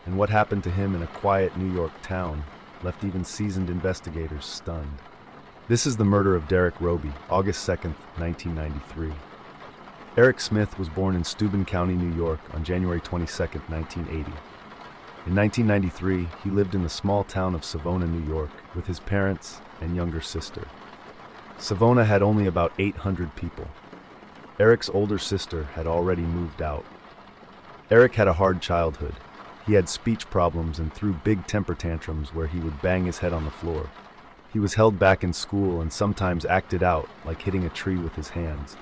and what happened to him in a quiet New York town left even seasoned investigators stunned. This is the murder of Derek Roby, August 2nd, 1993. Eric Smith was born in Steuben County, New York on January 22nd, 1980. In 1993, he lived in the small town of Savona, New York, with his parents and younger sister. Savona had only about 800 people. Eric's older sister had already moved out. Eric had a hard childhood. He had speech problems and threw big temper tantrums where he would bang his head on the floor. He was held back in school and sometimes acted out, like hitting a tree with his hands.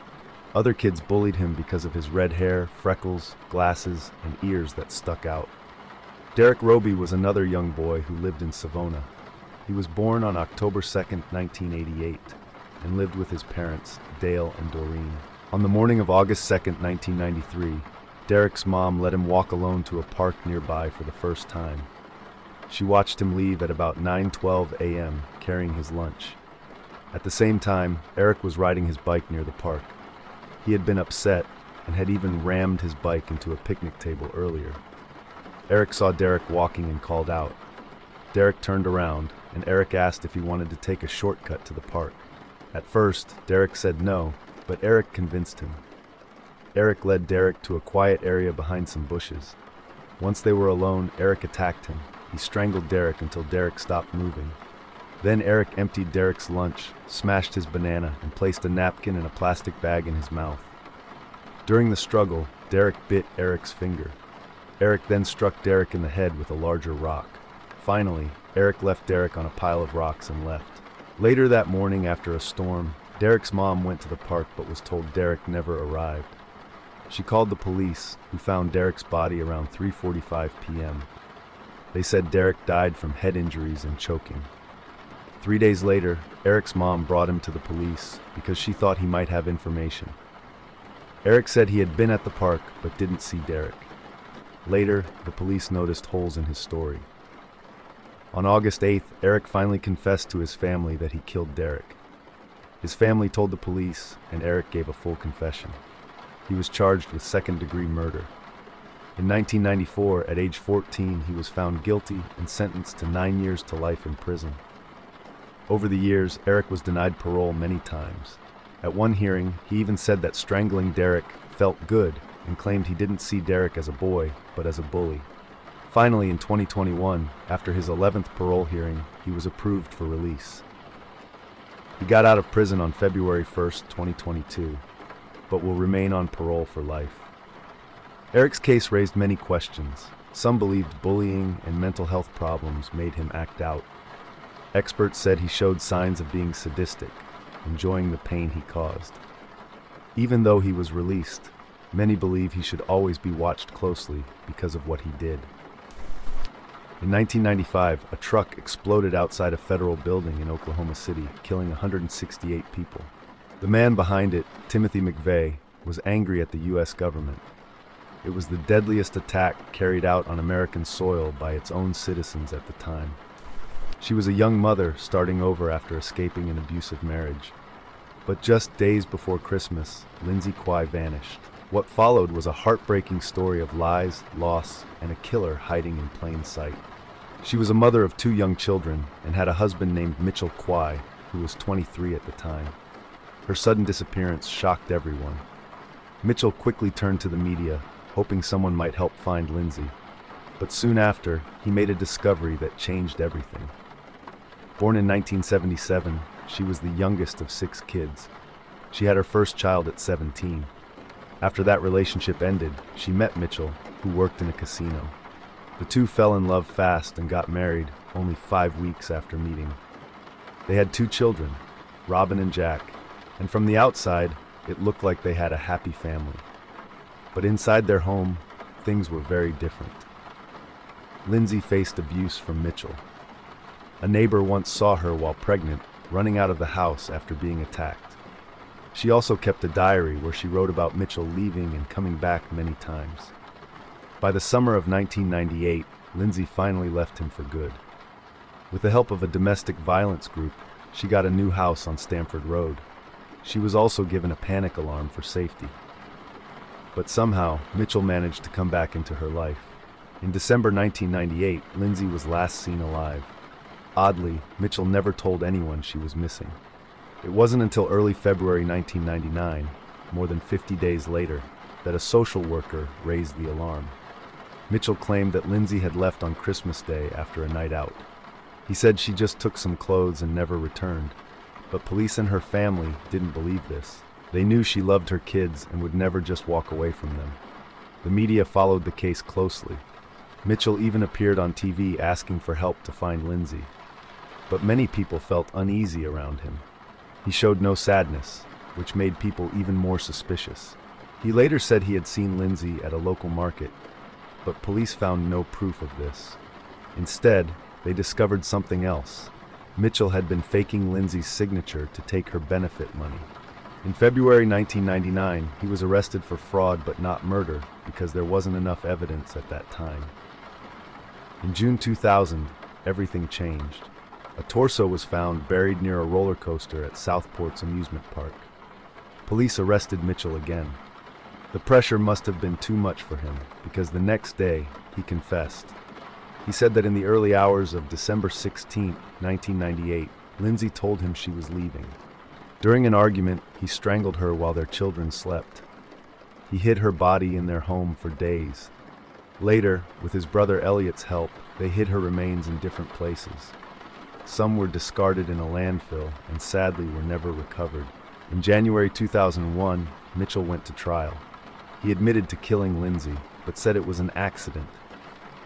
Other kids bullied him because of his red hair, freckles, glasses, and ears that stuck out. Derek Roby was another young boy who lived in Savona. He was born on October 2nd, 1988, and lived with his parents, Dale and Doreen. On the morning of August 2nd, 1993, Derek's mom let him walk alone to a park nearby for the first time. She watched him leave at about 9:12 a.m., carrying his lunch. At the same time, Eric was riding his bike near the park. He had been upset and had even rammed his bike into a picnic table earlier. Eric saw Derek walking and called out. Derek turned around, and Eric asked if he wanted to take a shortcut to the park. At first, Derek said no, but Eric convinced him. Eric led Derek to a quiet area behind some bushes. Once they were alone, Eric attacked him. He strangled Derek until Derek stopped moving. Then Eric emptied Derek's lunch, smashed his banana, and placed a napkin and a plastic bag in his mouth. During the struggle, Derek bit Eric's finger. Eric then struck Derek in the head with a larger rock. Finally, Eric left Derek on a pile of rocks and left. Later that morning, after a storm, Derek's mom went to the park but was told Derek never arrived. She called the police, who found Derek's body around 3:45 p.m. They said Derek died from head injuries and choking. 3 days later, Eric's mom brought him to the police because she thought he might have information. Eric said he had been at the park but didn't see Derek. Later, the police noticed holes in his story. On August 8th, Eric finally confessed to his family that he killed Derek. His family told the police, and Eric gave a full confession. He was charged with second-degree murder. In 1994, at age 14, he was found guilty and sentenced to 9 years to life in prison. Over the years, Eric was denied parole many times. At one hearing, he even said that strangling Derek felt good and claimed he didn't see Derek as a boy, but as a bully. Finally, in 2021, after his 11th parole hearing, he was approved for release. He got out of prison on February 1st, 2022, but will remain on parole for life. Eric's case raised many questions. Some believed bullying and mental health problems made him act out. Experts said he showed signs of being sadistic, enjoying the pain he caused. Even though he was released, many believe he should always be watched closely because of what he did. In 1995, a truck exploded outside a federal building in Oklahoma City, killing 168 people. The man behind it, Timothy McVeigh, was angry at the U.S. government. It was the deadliest attack carried out on American soil by its own citizens at the time. She was a young mother starting over after escaping an abusive marriage. But just days before Christmas, Lynsey vanished. What followed was a heartbreaking story of lies, loss, and a killer hiding in plain sight. She was a mother of 2 young children and had a husband named Mitchell Quai, who was 23 at the time. Her sudden disappearance shocked everyone. Mitchell quickly turned to the media, hoping someone might help find Lynsey. But soon after, he made a discovery that changed everything. Born in 1977, she was the youngest of 6 kids. She had her first child at 17. After that relationship ended, she met Mitchell, who worked in a casino. The two fell in love fast and got married only 5 weeks after meeting. They had 2 children, Robin and Jack, and from the outside, it looked like they had a happy family. But inside their home, things were very different. Lynsey faced abuse from Mitchell. A neighbor once saw her while pregnant, running out of the house after being attacked. She also kept a diary where she wrote about Mitchell leaving and coming back many times. By the summer of 1998, Lynsey finally left him for good. With the help of a domestic violence group, she got a new house on Stamford Road. She was also given a panic alarm for safety. But somehow, Mitchell managed to come back into her life. In December 1998, Lynsey was last seen alive. Oddly, Mitchell never told anyone she was missing. It wasn't until early February 1999, more than 50 days later, that a social worker raised the alarm. Mitchell claimed that Lynsey had left on Christmas Day after a night out. He said she just took some clothes and never returned. But police and her family didn't believe this. They knew she loved her kids and would never just walk away from them. The media followed the case closely. Mitchell even appeared on TV asking for help to find Lynsey. But many people felt uneasy around him. He showed no sadness, which made people even more suspicious. He later said he had seen Lynsey at a local market, but police found no proof of this. Instead, they discovered something else. Mitchell had been faking Lynsey's signature to take her benefit money. In February 1999, he was arrested for fraud but not murder because there wasn't enough evidence at that time. In June 2000, everything changed. A torso was found buried near a roller coaster at Southport's amusement park. Police arrested Mitchell again. The pressure must have been too much for him because the next day he confessed. He said that in the early hours of December 16, 1998, Lynsey told him she was leaving. During an argument, he strangled her while their children slept. He hid her body in their home for days. Later, with his brother Elliot's help, they hid her remains in different places. Some were discarded in a landfill and sadly were never recovered. In January 2001, Mitchell went to trial. He admitted to killing Lynsey, but said it was an accident.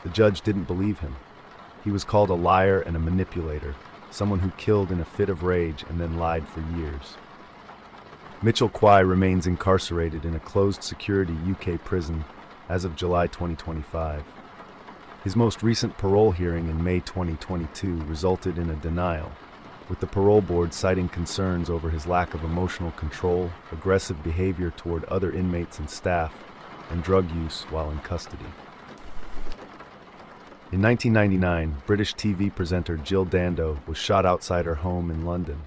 The judge didn't believe him. He was called a liar and a manipulator, someone who killed in a fit of rage and then lied for years. Mitchell Quai remains incarcerated in a closed-security UK prison as of July 2025. His most recent parole hearing in May 2022 resulted in a denial, with the parole board citing concerns over his lack of emotional control, aggressive behavior toward other inmates and staff, and drug use while in custody. In 1999, British TV presenter Jill Dando was shot outside her home in London.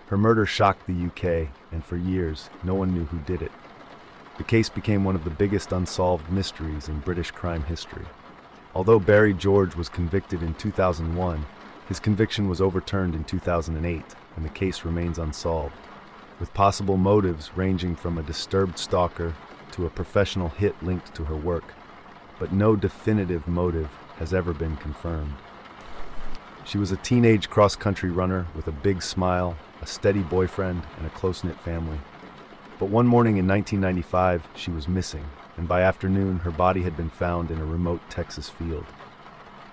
Her murder shocked the UK, and for years, no one knew who did it. The case became one of the biggest unsolved mysteries in British crime history. Although Barry George was convicted in 2001, his conviction was overturned in 2008, and the case remains unsolved, with possible motives ranging from a disturbed stalker to a professional hit linked to her work, but no definitive motive has ever been confirmed. She was a teenage cross-country runner with a big smile, a steady boyfriend, and a close-knit family. But one morning in 1995, she was missing, and by afternoon, her body had been found in a remote Texas field.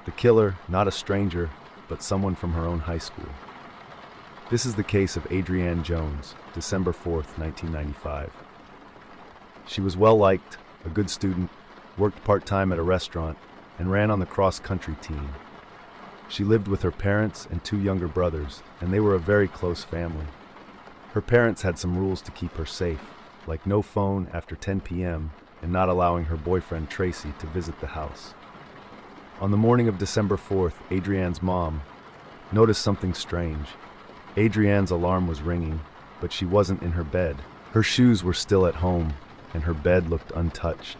The killer, not a stranger, but someone from her own high school. This is the case of Adrienne Jones, December 4th, 1995. She was well-liked, a good student, worked part-time at a restaurant, and ran on the cross-country team. She lived with her parents and two younger brothers, and they were a very close family. Her parents had some rules to keep her safe, like no phone after 10 p.m. and not allowing her boyfriend Tracy to visit the house. On the morning of December 4th, Adrienne's mom noticed something strange. Adrienne's alarm was ringing, but she wasn't in her bed. Her shoes were still at home, and her bed looked untouched.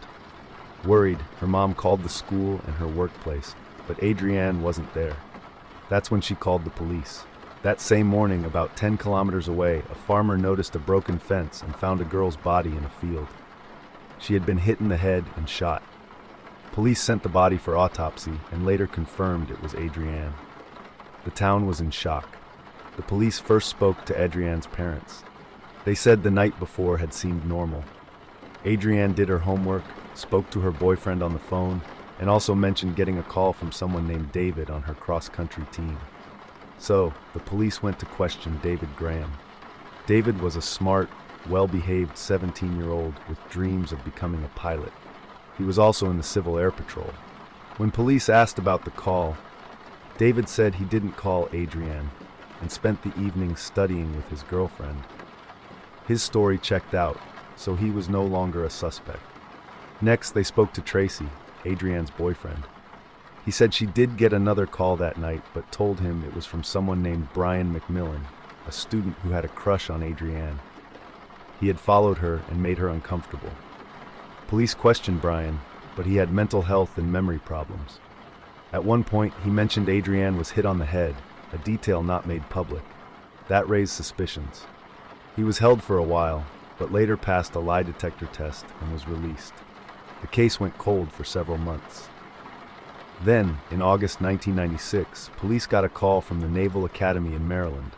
Worried, her mom called the school and her workplace, but Adrienne wasn't there. That's when she called the police. That same morning, about 10 kilometers away, a farmer noticed a broken fence and found a girl's body in a field. She had been hit in the head and shot. Police sent the body for autopsy and later confirmed it was Adrienne. The town was in shock. The police first spoke to Adrienne's parents. They said the night before had seemed normal. Adrienne did her homework, spoke to her boyfriend on the phone, and also mentioned getting a call from someone named David on her cross-country team. So, the police went to question David Graham. David was a smart, well-behaved 17-year-old with dreams of becoming a pilot. He was also in the Civil Air Patrol. When police asked about the call, David said he didn't call Adrienne and spent the evening studying with his girlfriend. His story checked out, so he was no longer a suspect. Next, they spoke to Tracy, Adrienne's boyfriend. He said she did get another call that night, but told him it was from someone named Brian McMillan, a student who had a crush on Adrienne. He had followed her and made her uncomfortable. Police questioned Brian, but he had mental health and memory problems. At one point, he mentioned Adrienne was hit on the head, a detail not made public. That raised suspicions. He was held for a while, but later passed a lie detector test and was released. The case went cold for several months. Then, in August 1996, police got a call from the Naval Academy in Maryland.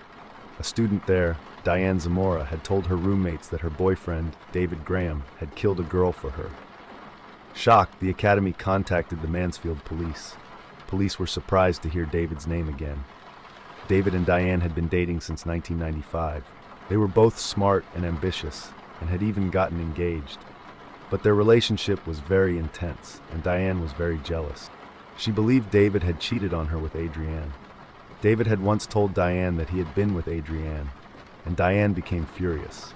A student there, Diane Zamora, had told her roommates that her boyfriend, David Graham, had killed a girl for her. Shocked, the academy contacted the Mansfield police. Police were surprised to hear David's name again. David and Diane had been dating since 1995. They were both smart and ambitious, and had even gotten engaged. But their relationship was very intense, and Diane was very jealous. She believed David had cheated on her with Adrienne. David had once told Diane that he had been with Adrienne, and Diane became furious.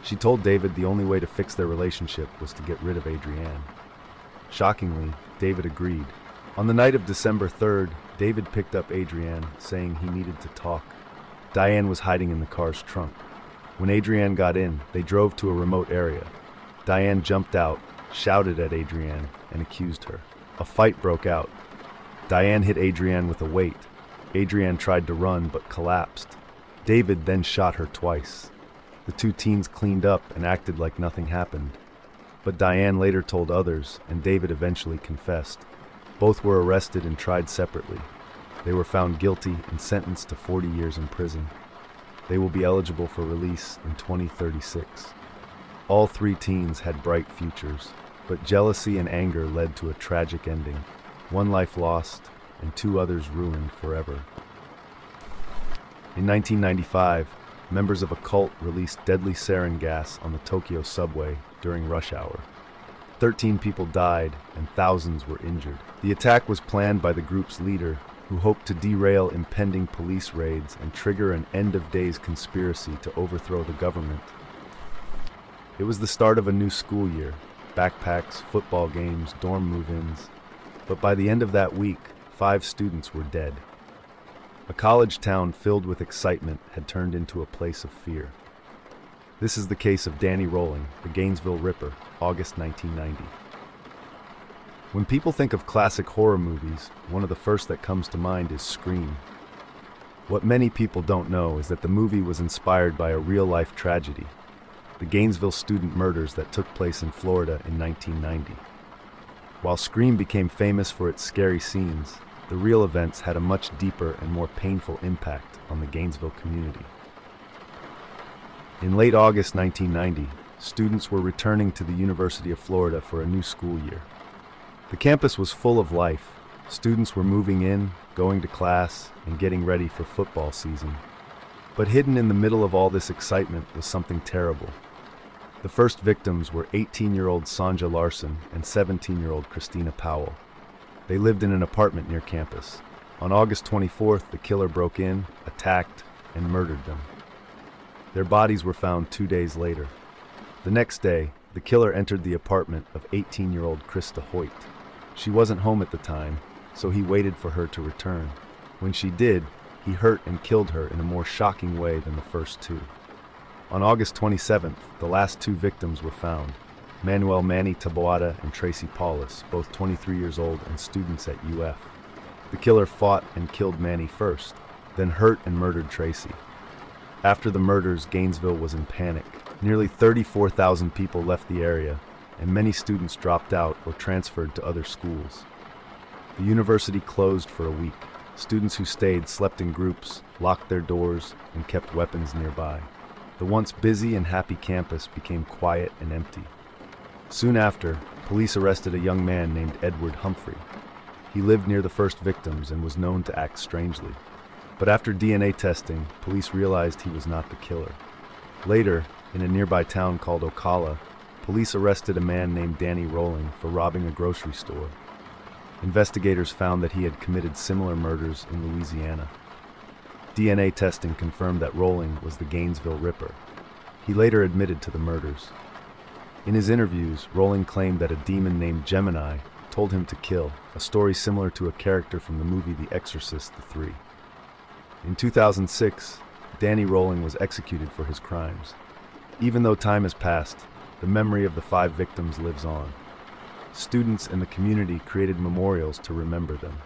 She told David the only way to fix their relationship was to get rid of Adrienne. Shockingly, David agreed. On the night of December 3rd, David picked up Adrienne, saying he needed to talk. Diane was hiding in the car's trunk. When Adrienne got in, they drove to a remote area. Diane jumped out, shouted at Adrienne, and accused her. A fight broke out. Diane hit Adrienne with a weight. Adrienne tried to run but collapsed. David then shot her twice. The two teens cleaned up and acted like nothing happened. But Diane later told others, and David eventually confessed. Both were arrested and tried separately. They were found guilty and sentenced to 40 years in prison. They will be eligible for release in 2036. All three teens had bright futures, but jealousy and anger led to a tragic ending. One life lost, and two others ruined forever. In 1995, members of a cult released deadly sarin gas on the Tokyo subway during rush hour. 13 people died, and thousands were injured. The attack was planned by the group's leader, who hoped to derail impending police raids and trigger an end-of-days conspiracy to overthrow the government. It was the start of a new school year, backpacks, football games, dorm move-ins. But by the end of that week, 5 students were dead. A college town filled with excitement had turned into a place of fear. This is the case of Danny Rolling, the Gainesville Ripper, August 1990. When people think of classic horror movies, one of the first that comes to mind is Scream. What many people don't know is that the movie was inspired by a real-life tragedy. the Gainesville student murders that took place in Florida in 1990. While Scream became famous for its scary scenes, the real events had a much deeper and more painful impact on the Gainesville community. In late August 1990, students were returning to the University of Florida for a new school year. The campus was full of life. Students were moving in, going to class, and getting ready for football season. But hidden in the middle of all this excitement was something terrible. The first victims were 18-year-old Sonja Larson and 17-year-old Christina Powell. They lived in an apartment near campus. On August 24th, the killer broke in, attacked, and murdered them. Their bodies were found 2 days later. The next day, the killer entered the apartment of 18-year-old Krista Hoyt. She wasn't home at the time, so he waited for her to return. When she did, he hurt and killed her in a more shocking way than the first two. On August 27th, the last two victims were found, Manuel Manny Taboada and Tracy Paulus, both 23 years old and students at UF. The killer fought and killed Manny first, then hurt and murdered Tracy. After the murders, Gainesville was in panic. Nearly 34,000 people left the area, and many students dropped out or transferred to other schools. The university closed for a week. Students who stayed slept in groups, locked their doors, and kept weapons nearby. The once busy and happy campus became quiet and empty. Soon after, police arrested a young man named Edward Humphrey. He lived near the first victims and was known to act strangely. But after DNA testing, police realized he was not the killer. Later, in a nearby town called Ocala, police arrested a man named Danny Rolling for robbing a grocery store. Investigators found that he had committed similar murders in Louisiana. DNA testing confirmed that Rolling was the Gainesville Ripper. He later admitted to the murders. In his interviews, Rolling claimed that a demon named Gemini told him to kill, a story similar to a character from the movie The Exorcist III. In 2006, Danny Rolling was executed for his crimes. Even though time has passed, the memory of the 5 victims lives on. Students and the community created memorials to remember them.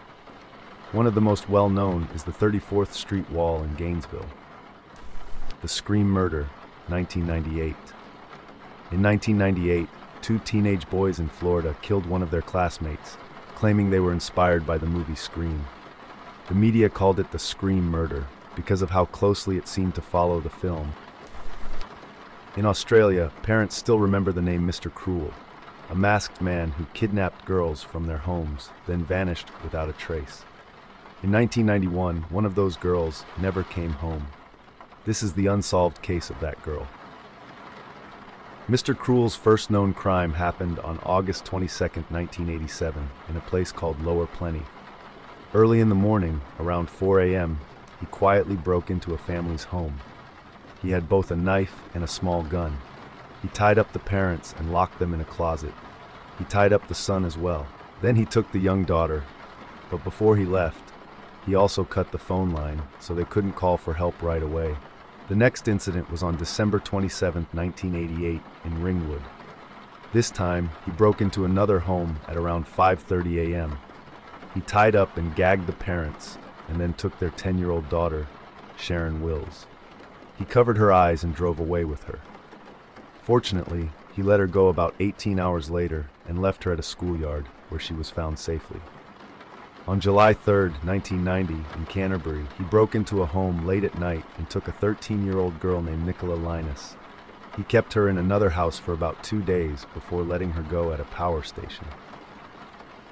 One of the most well-known is the 34th Street Wall in Gainesville. The Scream Murder, 1998. In 1998, 2 teenage boys in Florida killed one of their classmates, claiming they were inspired by the movie Scream. The media called it the Scream Murder because of how closely it seemed to follow the film. In Australia, parents still remember the name Mr. Cruel, a masked man who kidnapped girls from their homes, then vanished without a trace. In 1991, one of those girls never came home. This is the unsolved case of that girl. Mr. Cruel's first known crime happened on August 22, 1987, in a place called Lower Plenty. Early in the morning, around 4 a.m., he quietly broke into a family's home. He had both a knife and a small gun. He tied up the parents and locked them in a closet. He tied up the son as well. Then he took the young daughter, but before he left, he also cut the phone line so they couldn't call for help right away. The next incident was on December 27, 1988, in Ringwood. This time, he broke into another home at around 5:30 a.m. He tied up and gagged the parents, and then took their 10-year-old daughter, Sharon Wills. He covered her eyes and drove away with her. Fortunately, he let her go about 18 hours later and left her at a schoolyard where she was found safely. On July 3, 1990, in Canterbury, he broke into a home late at night and took a 13-year-old girl named Nicola Linus. He kept her in another house for about 2 days before letting her go at a power station.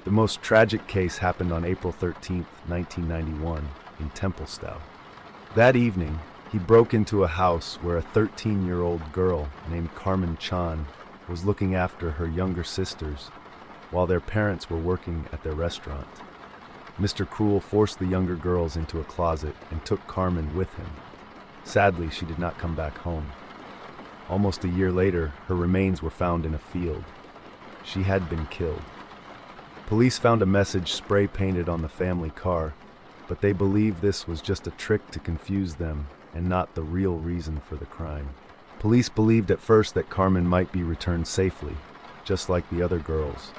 The most tragic case happened on April 13, 1991, in Templestowe. That evening, he broke into a house where a 13-year-old girl named Carmen Chan was looking after her younger sisters while their parents were working at their restaurant. Mr. Cruel forced the younger girls into a closet and took Carmen with him. Sadly, she did not come back home. Almost a year later, her remains were found in a field. She had been killed. Police found a message spray-painted on the family car, but they believe this was just a trick to confuse them and not the real reason for the crime. Police believed at first that Carmen might be returned safely, just like the other girls.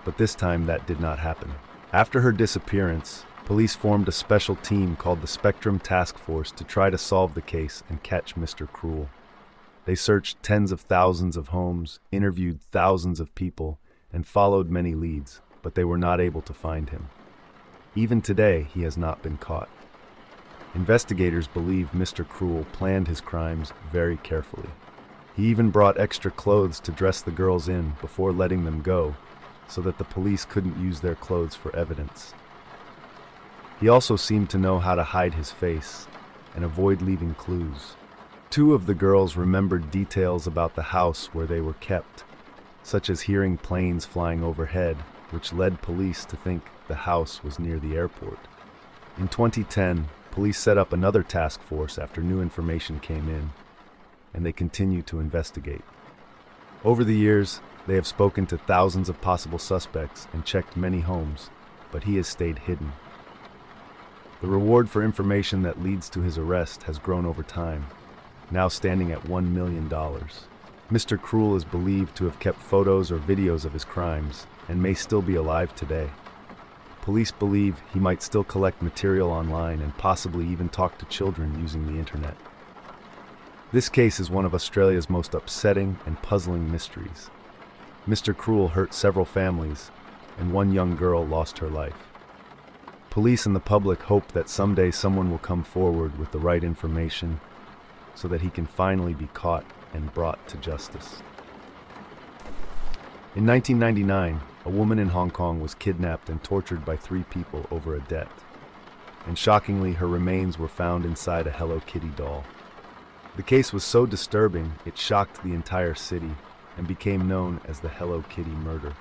But this time that did not happen. After her disappearance, police formed a special team called the Spectrum Task Force to try to solve the case and catch Mr. Cruel. They searched tens of thousands of homes, interviewed thousands of people, and followed many leads, but they were not able to find him. Even today, he has not been caught. Investigators believe Mr. Cruel planned his crimes very carefully. He even brought extra clothes to dress the girls in before letting them go, so that the police couldn't use their clothes for evidence. He also seemed to know how to hide his face and avoid leaving clues. Two of the girls remembered details about the house where they were kept, such as hearing planes flying overhead, which led police to think the house was near the airport. In 2010, police set up another task force after new information came in, and they continue to investigate. Over the years, they have spoken to thousands of possible suspects and checked many homes, but he has stayed hidden. The reward for information that leads to his arrest has grown over time, now standing at $1 million. Mr. Cruel is believed to have kept photos or videos of his crimes and may still be alive today. Police believe he might still collect material online and possibly even talk to children using the internet. This case is one of Australia's most upsetting and puzzling mysteries. Mr. Cruel hurt several families, and one young girl lost her life. Police and the public hope that someday someone will come forward with the right information so that he can finally be caught and brought to justice. In 1999, a woman in Hong Kong was kidnapped and tortured by 3 people over a debt. And shockingly, her remains were found inside a Hello Kitty doll. The case was so disturbing, it shocked the entire city and became known as the Hello Kitty murder.